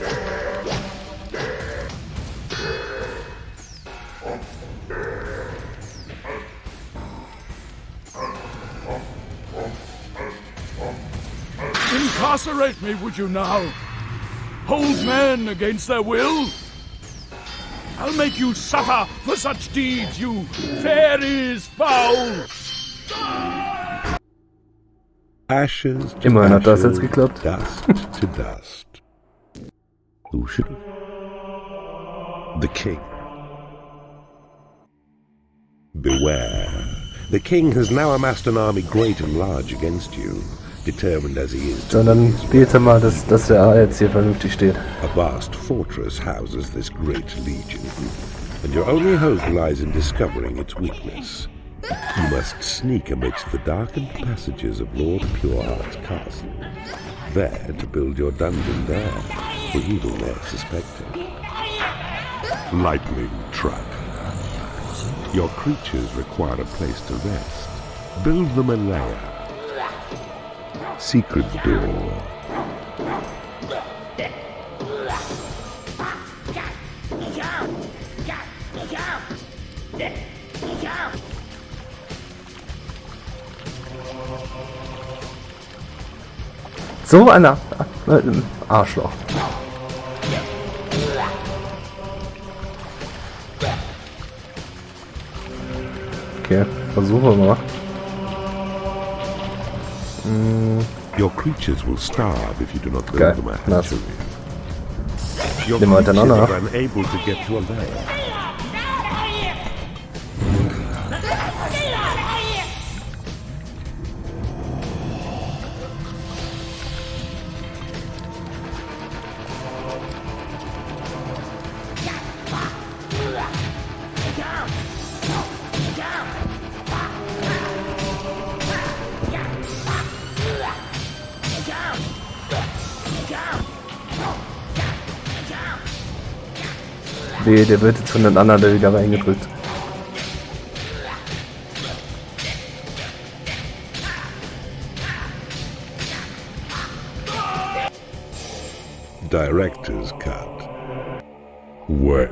Incarcerate me, would you now? Hold men against their will? I'll make you suffer for such deeds, you fairies foul! Ashes to Immerhin hat das ashes, jetzt geklappt. dust to dust. Who should have? The king. Beware. The king has now amassed an army great and large against you, determined as he is to Sondern win his bete mal, dass der A jetzt hier vernünftig steht. A vast fortress houses this great legion, and your only hope lies in discovering its weakness. You must sneak amidst the darkened passages of Lord Pureheart's castle, there to build your dungeon there, for evil there suspected. Lightning trap. Your creatures require a place to rest. Build them a lair. Secret door. So einer Arschloch. Okay, versuchen wir mal. Your creatures will starve if you do not build Geil, them a nice. hatchery. Your Nehmen wir creatures hintereinander. are unable to get to a lair. Nee, der wird jetzt von den anderen da wieder reingedrückt. Director's cut. Where?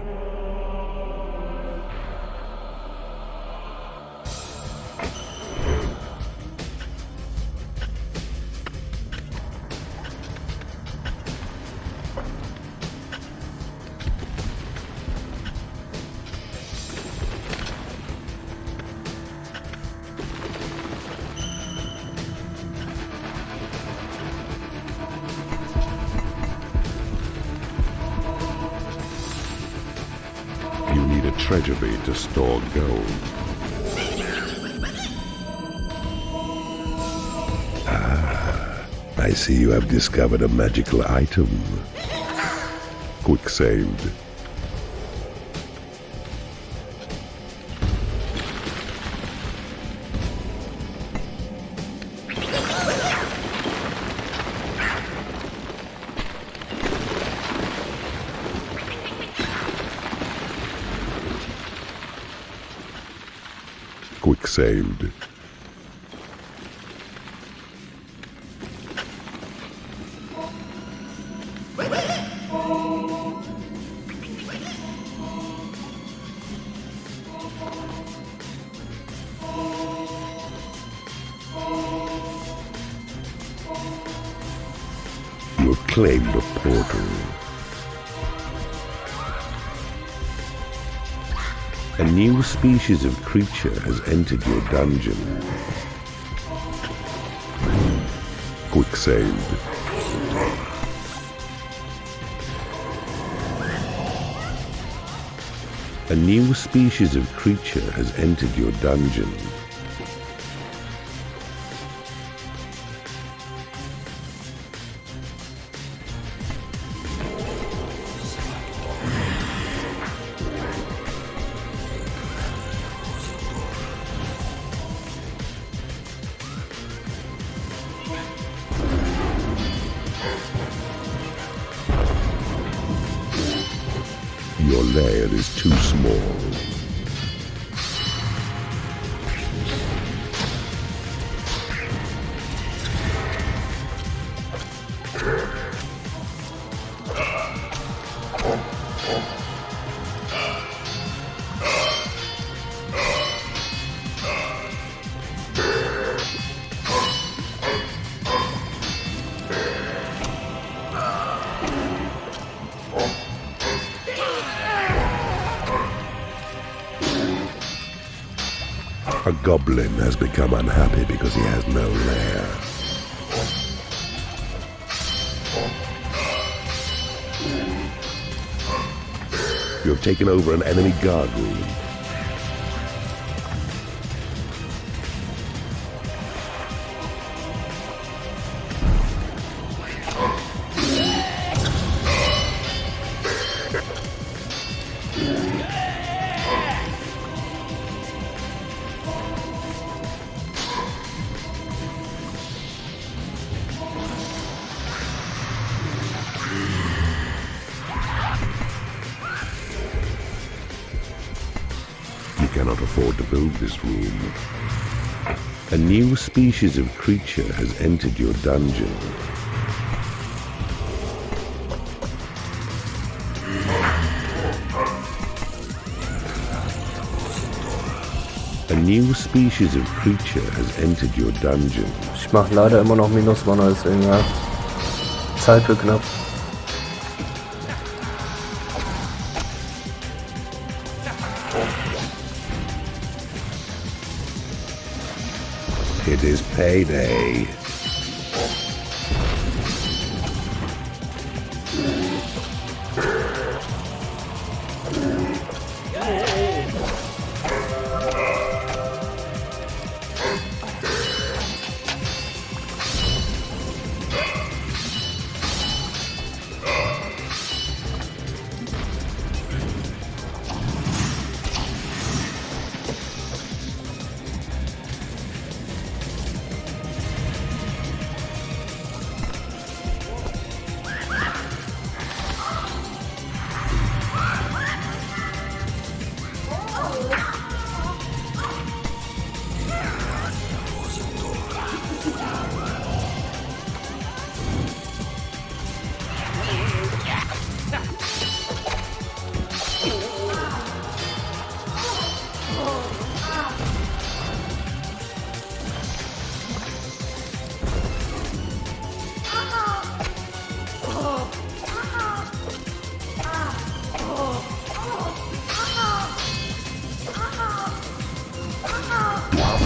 You need a treasure bee to store gold. I see you have discovered a magical item. Quick saved. Quick saved. claimed a portal. A new species of creature has entered your dungeon. Quick saved. A new species of creature has entered your dungeon. Your lair is too small. A goblin has become unhappy because he has no lair. You have taken over an enemy guard room. You cannot afford to build this room. A new species of creature has entered your dungeon. A new species of creature has entered your dungeon. Ich mach leider immer noch Minus-Mana, deswegen ja. Zeit wird knapp. It is payday.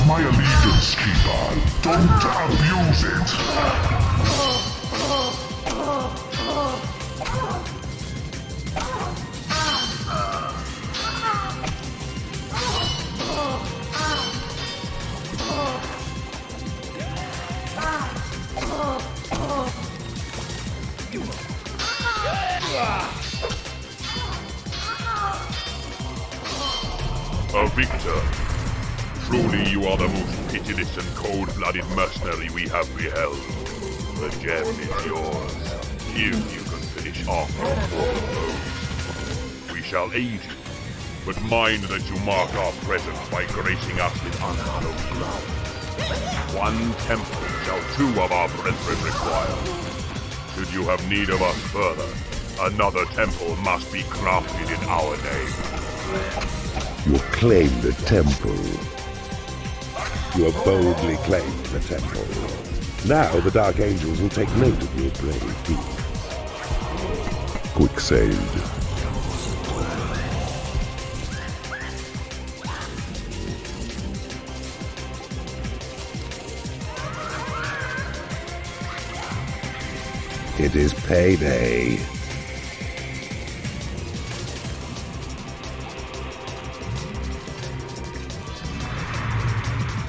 My allegiance, Keeper. Don't abuse it. A victor. Truly you are the most pitiless and cold-blooded mercenary we have beheld. The gem is yours. If you can finish off your mortal foes. We shall aid you, but mind that you mark our presence by gracing us with unhallowed ground. One temple shall two of our brethren require. Should you have need of us further, another temple must be crafted in our name. You claimed the temple. You have boldly claimed the temple. Now the Dark Angels will take note of your brave deed. Quicksaved. It is payday.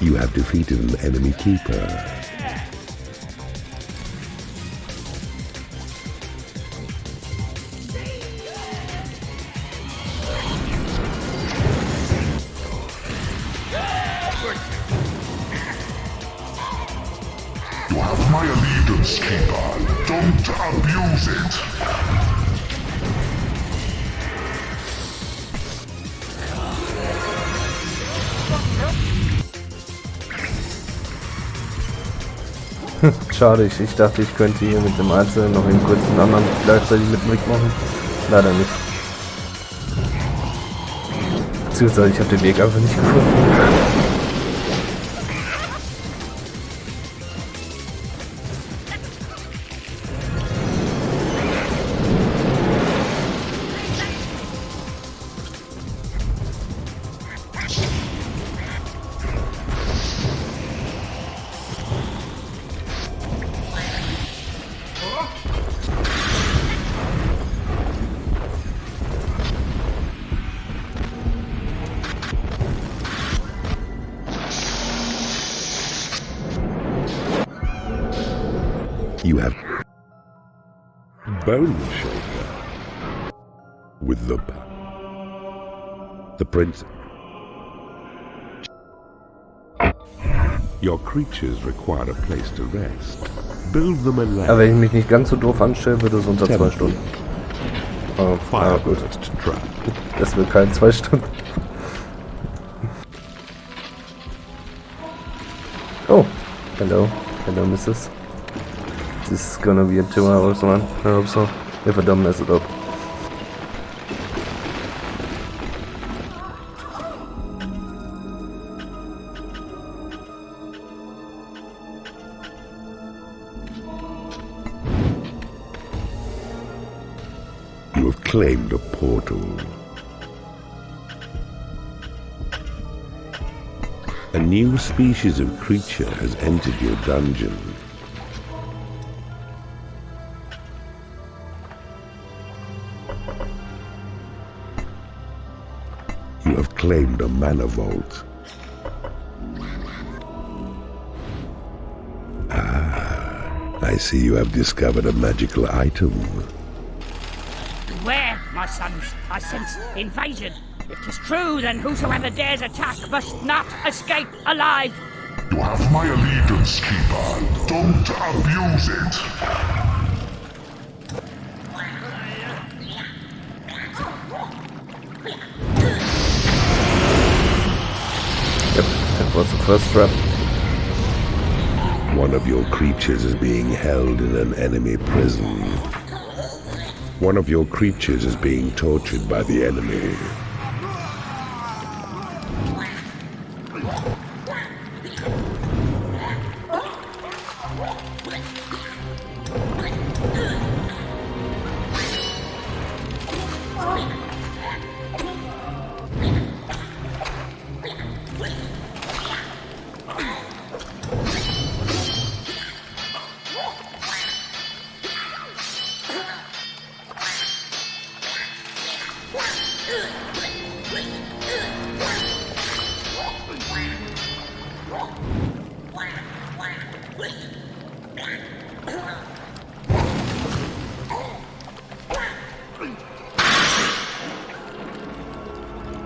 You have defeated an enemy keeper. You have my allegiance, Keeper. Don't abuse it. Schade, ich dachte, ich könnte hier mit dem Einzelnen noch eben kurz den anderen gleichzeitig mit mitmachen. Leider nicht. Beziehungsweise ich habe den Weg einfach nicht gefunden. You have Bone Shaker with the prince. Your creatures require a place to rest. Build them a land. Aber wenn ich mich nicht ganz so doof anstelle, wird es unter 2 Stunden. Oh, gut. Trap. Das wird keine 2 Stunden. Oh, hello. Hello, Mrs. This is gonna be a 2 hours one. I hope so. If I don't mess it up. You have claimed a portal. A new species of creature has entered your dungeon. You have claimed a mana vault. I see you have discovered a magical item. Beware, my sons. I sense invasion. If 'tis true, then whosoever dares attack must not escape alive. You have my allegiance, Keeper. Don't abuse it. Yep, that was the first trap. One of your creatures is being held in an enemy prison. One of your creatures is being tortured by the enemy.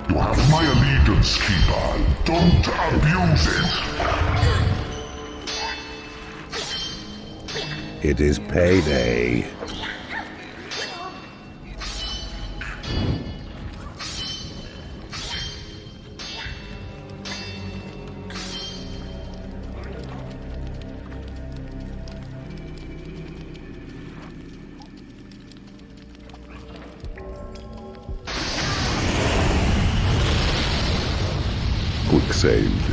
You have my allegiance, Keeper. Don't abuse it. It is payday. Quick saved.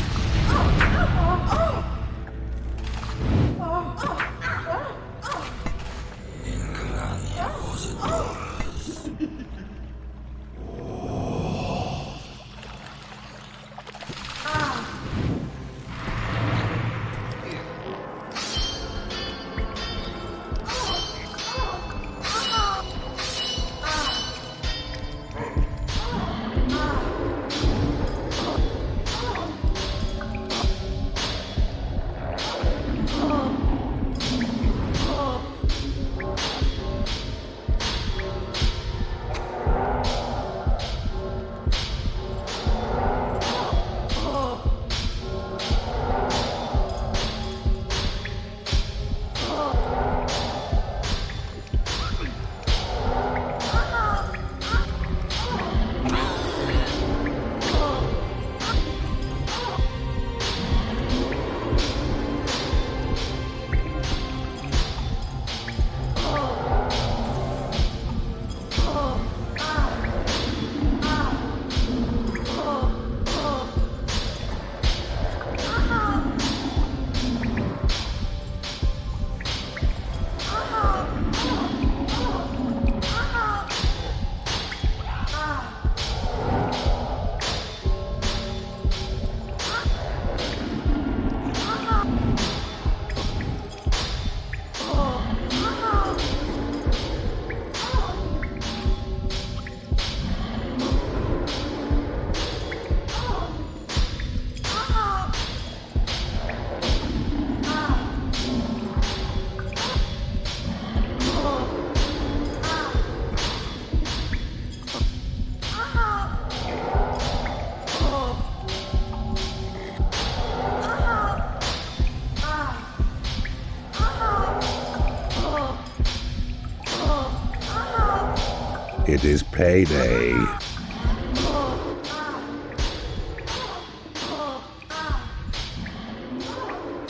It is payday.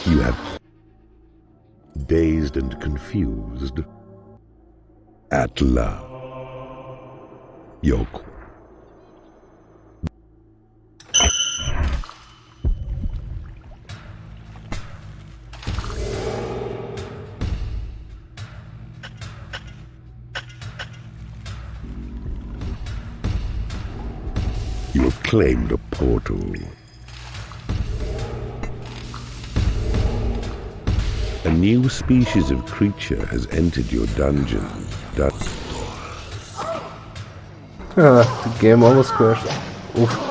You have dazed and confused. At last, your you have claimed a portal. A new species of creature has entered your dungeon. The game almost crashed. Oof.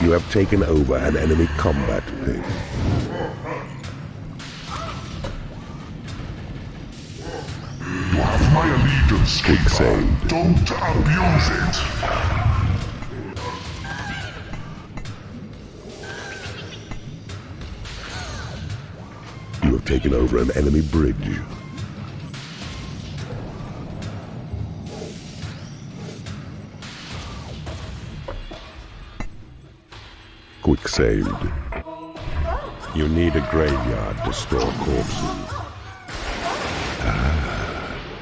You have taken over an enemy combat pit. You have my allegiance, Keeper. Saved. Don't abuse it. You have taken over an enemy bridge. Quick saved. You need a graveyard to store corpses.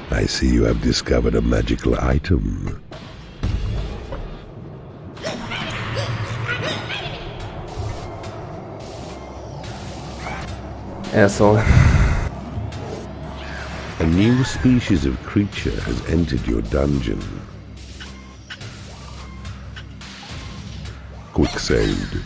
I see you have discovered a magical item. Asshole. A new species of creature has entered your dungeon. Quick saved.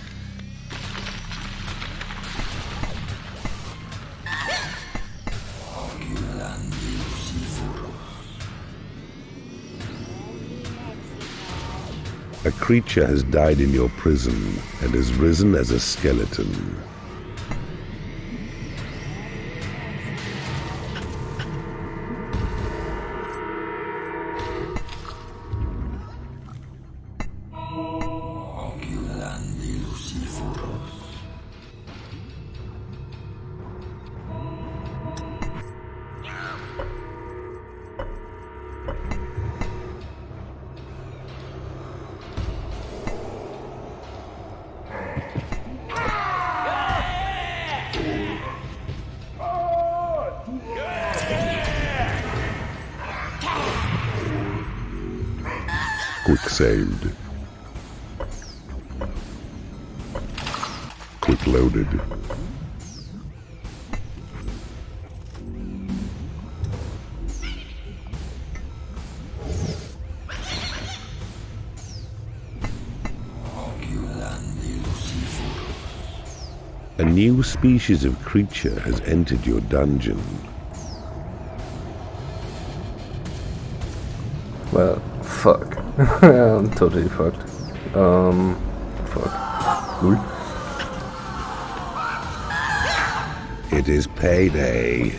A creature has died in your prison and has risen as a skeleton. Quick saved. Quick loaded. A new species of creature has entered your dungeon. Well, fuck. I'm totally fucked. Fuck. Cool. It is payday.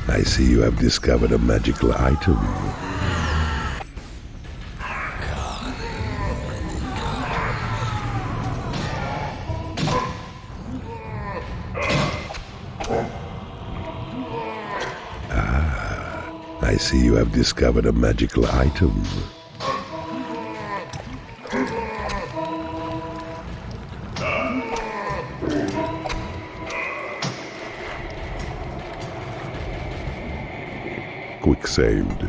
I see you have discovered a magical item. I see you have discovered a magical item. Quick saved.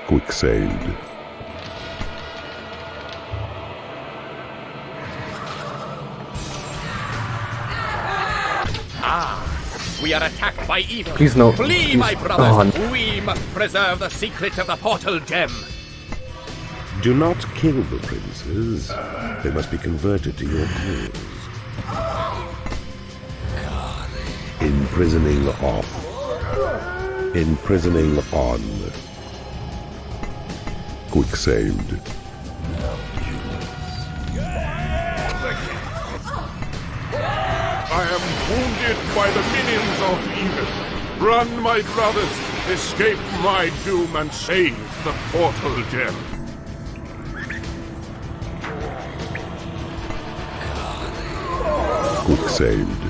Quick saved. We are attacked by evil. Please no. Flee, Please. my brothers. Oh, no. We must preserve the secret of the portal gem. Do not kill the princes. They must be converted to your cause. Imprisoning off. Imprisoning on. Quick saved. I am wounded by the minions of evil. Run, my brothers, escape my doom and save the portal gem. Quick saved.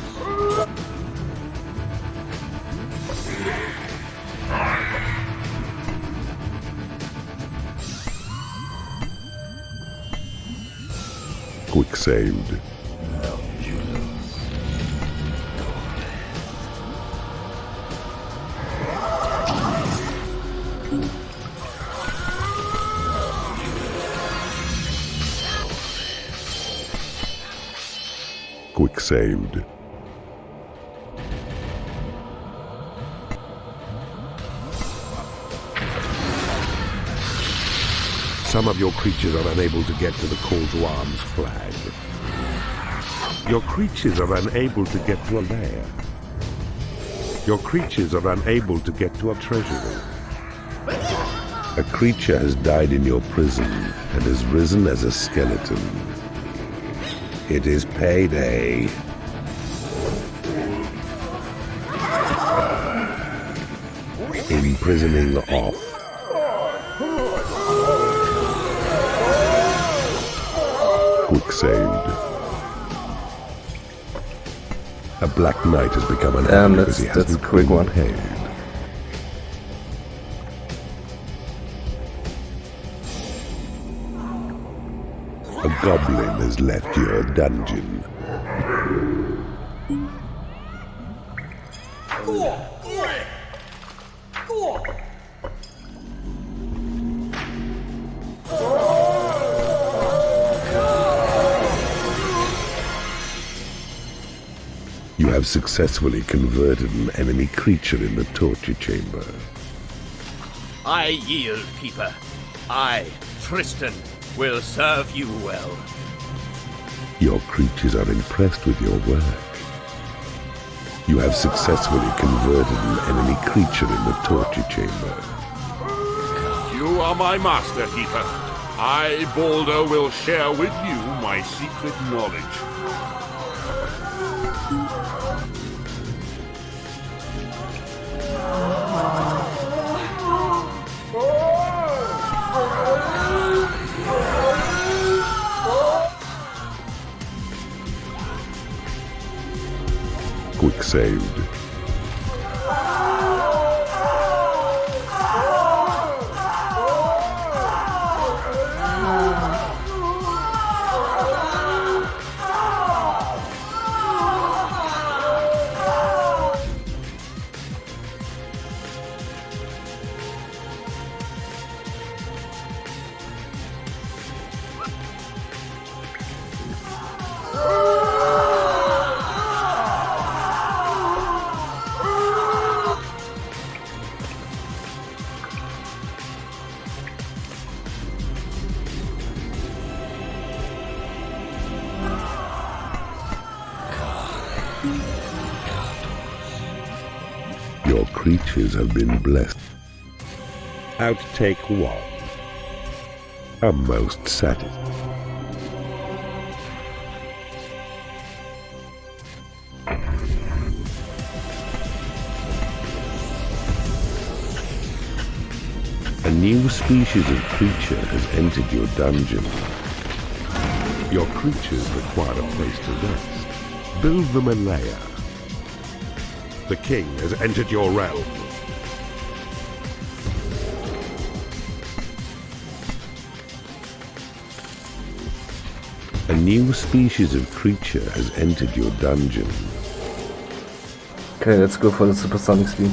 Quick saved. Quick saved. Some of your creatures are unable to get to the call to arms flag. Your creatures are unable to get to a lair. Your creatures are unable to get to a treasury. A creature has died in your prison and has risen as a skeleton. It is payday. Imprisoning off. Quick saved. A black knight has become unhappy because he hasn't a quick one. paid. A goblin has left your dungeon. You have successfully converted an enemy creature in the torture chamber. I yield, Keeper. I, Tristan, will serve you well. Your creatures are impressed with your work. You have successfully converted an enemy creature in the torture chamber. You are my master, Keeper. I, Balder, will share with you my secret knowledge. Quick saved. Your creatures have been blessed. Outtake 1. A most satisfying. A new species of creature has entered your dungeon. Your creatures require a place to rest. Build them a lair. The king has entered your realm. A new species of creature has entered your dungeon. Okay, let's go for the supersonic speed.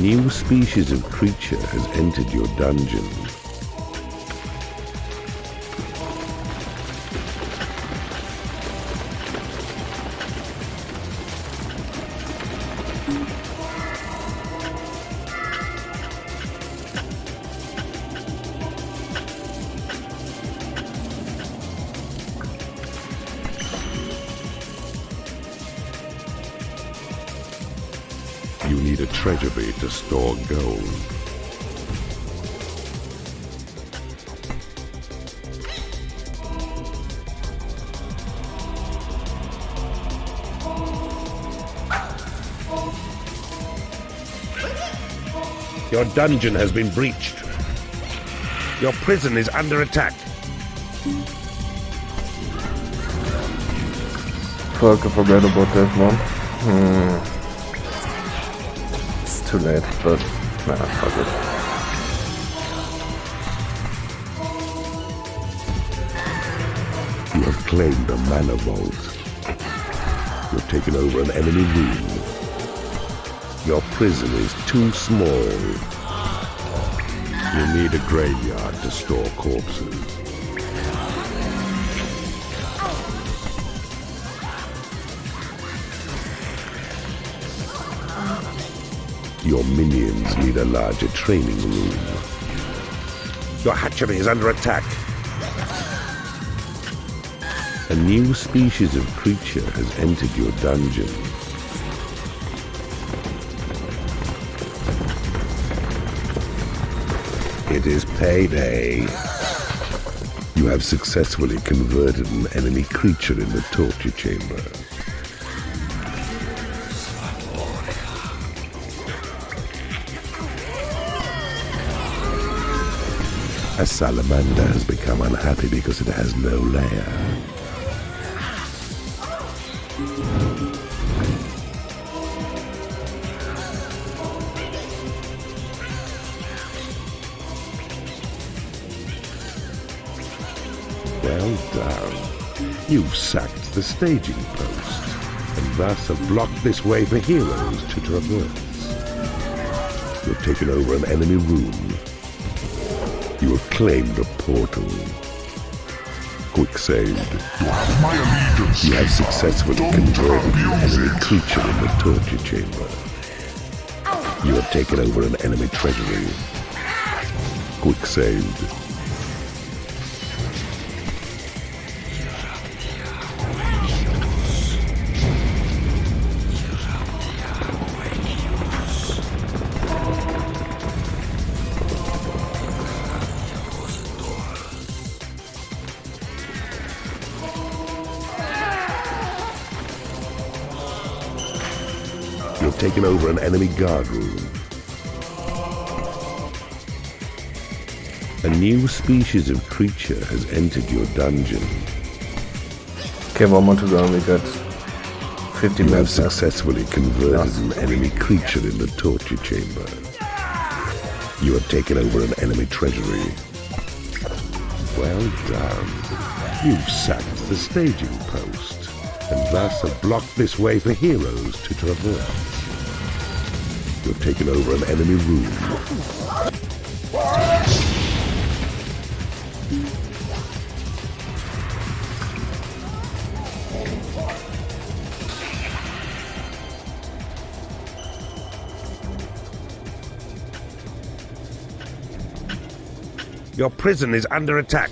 new species of creature has entered your dungeon. You need a treasure bait to store gold. Your dungeon has been breached. Your prison is under attack. Fuck, I forgot about that one. It's too late, but nah, fuck it. You have claimed a mana vault. You've taken over an enemy room. Your prison is too small. You need a graveyard to store corpses. Your minions need a larger training room. Your hatchery is under attack. A new species of creature has entered your dungeon. It is payday. You have successfully converted an enemy creature in the torture chamber. A salamander has become unhappy because it has no lair. Well done. You've sacked the staging post, and thus have blocked this way for heroes to traverse. You've taken over an enemy room. You have claimed a portal. Quick saved. My allegiance. You have successfully Don't converted an abuse enemy it. creature in the torture chamber. You have taken over an enemy treasury. Quick saved. You've taken over an enemy guard room. A new species of creature has entered your dungeon. Okay, one more to go. We got 50 You have minutes left. successfully converted an enemy creature in the torture chamber. You have taken over an enemy treasury. Well done. You've sacked the staging post, and thus have blocked this way for heroes to traverse. You've taken over an enemy room. Your prison is under attack.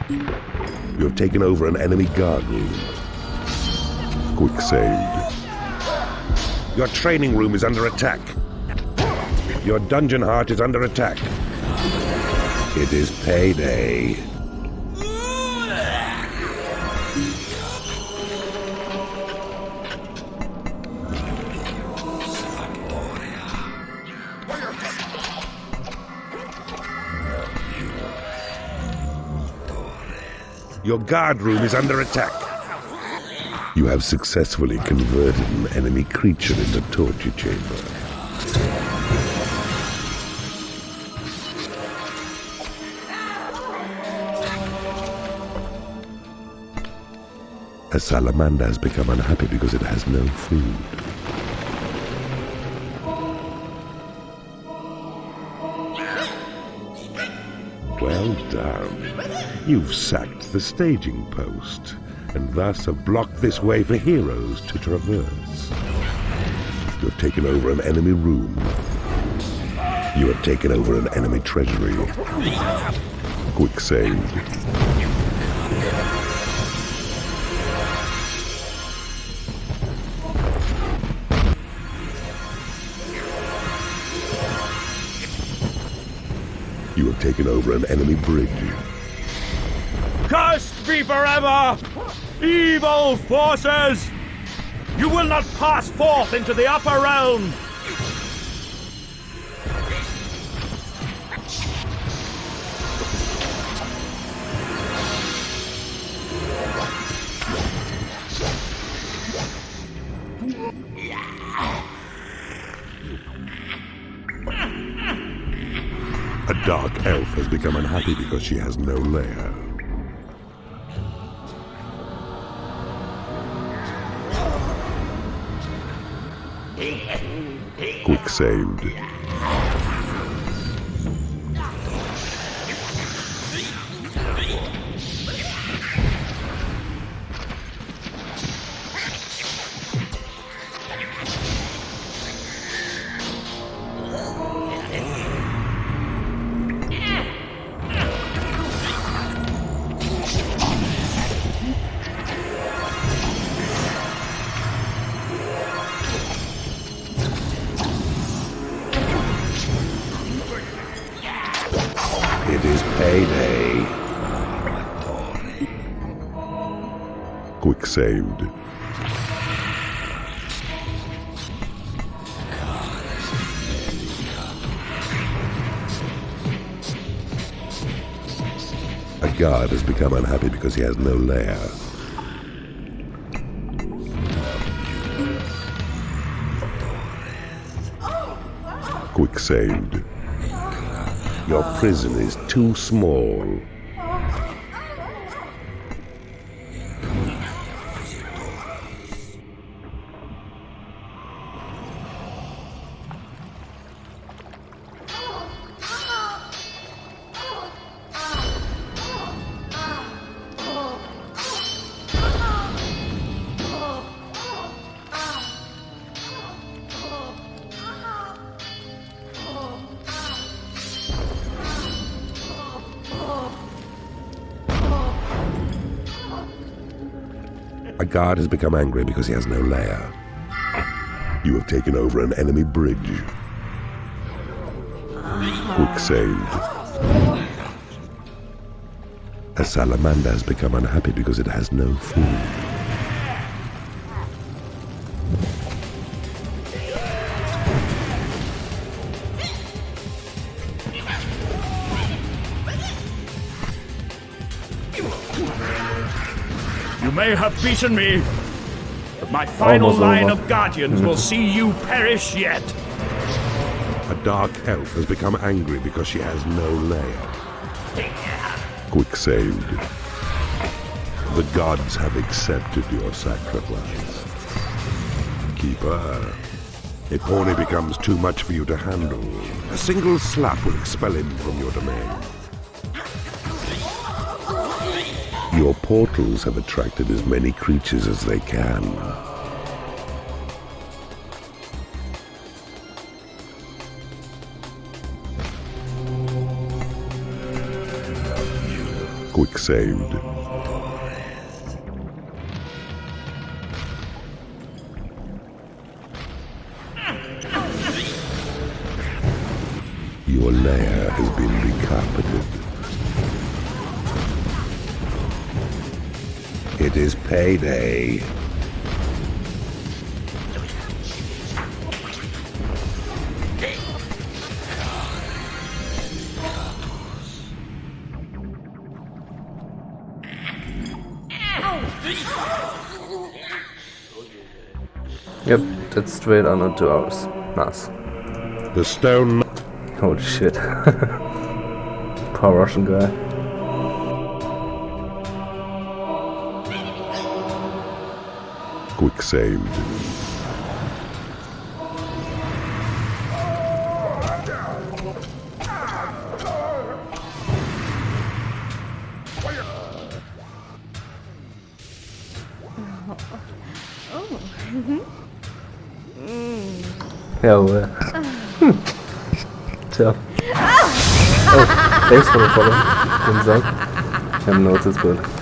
You have taken over an enemy guard room. Quick saved. Your training room is under attack. Your dungeon heart is under attack. It is payday. Your guard room is under attack. You have successfully converted an enemy creature in the torture chamber. A salamander has become unhappy because it has no food. Well done. You've sacked the staging post, and thus have blocked this way for heroes to traverse. You have taken over an enemy room. You have taken over an enemy treasury. Quick save. You have taken over an enemy bridge. Cursed be forever! Evil forces! You will not pass forth into the upper realm! A dark elf has become unhappy because she has no lair. Quick saved. It is payday. Quick saved. A guard has become unhappy because he has no lair. Quick saved. Your prison is too small. A guard has become angry because he has no lair. You have taken over an enemy bridge. Quick saved. A salamander has become unhappy because it has no food. You may have beaten me, but my final Almost line over. of guardians will see you perish yet. A dark elf has become angry because she has no lair. Quick saved. The gods have accepted your sacrifice. Keeper, if Horny becomes too much for you to handle, a single slap will expel him from your domain. Your portals have attracted as many creatures as they can. Quick saved. Your lair has been recarpeted. It is payday. Yep, that's straight under 2 hours. Nice. The stone... Holy shit. Poor Russian guy. quicksaved. Ja, Tja. Oh, thanks for the follow. Didn't say. I haven't noticed, but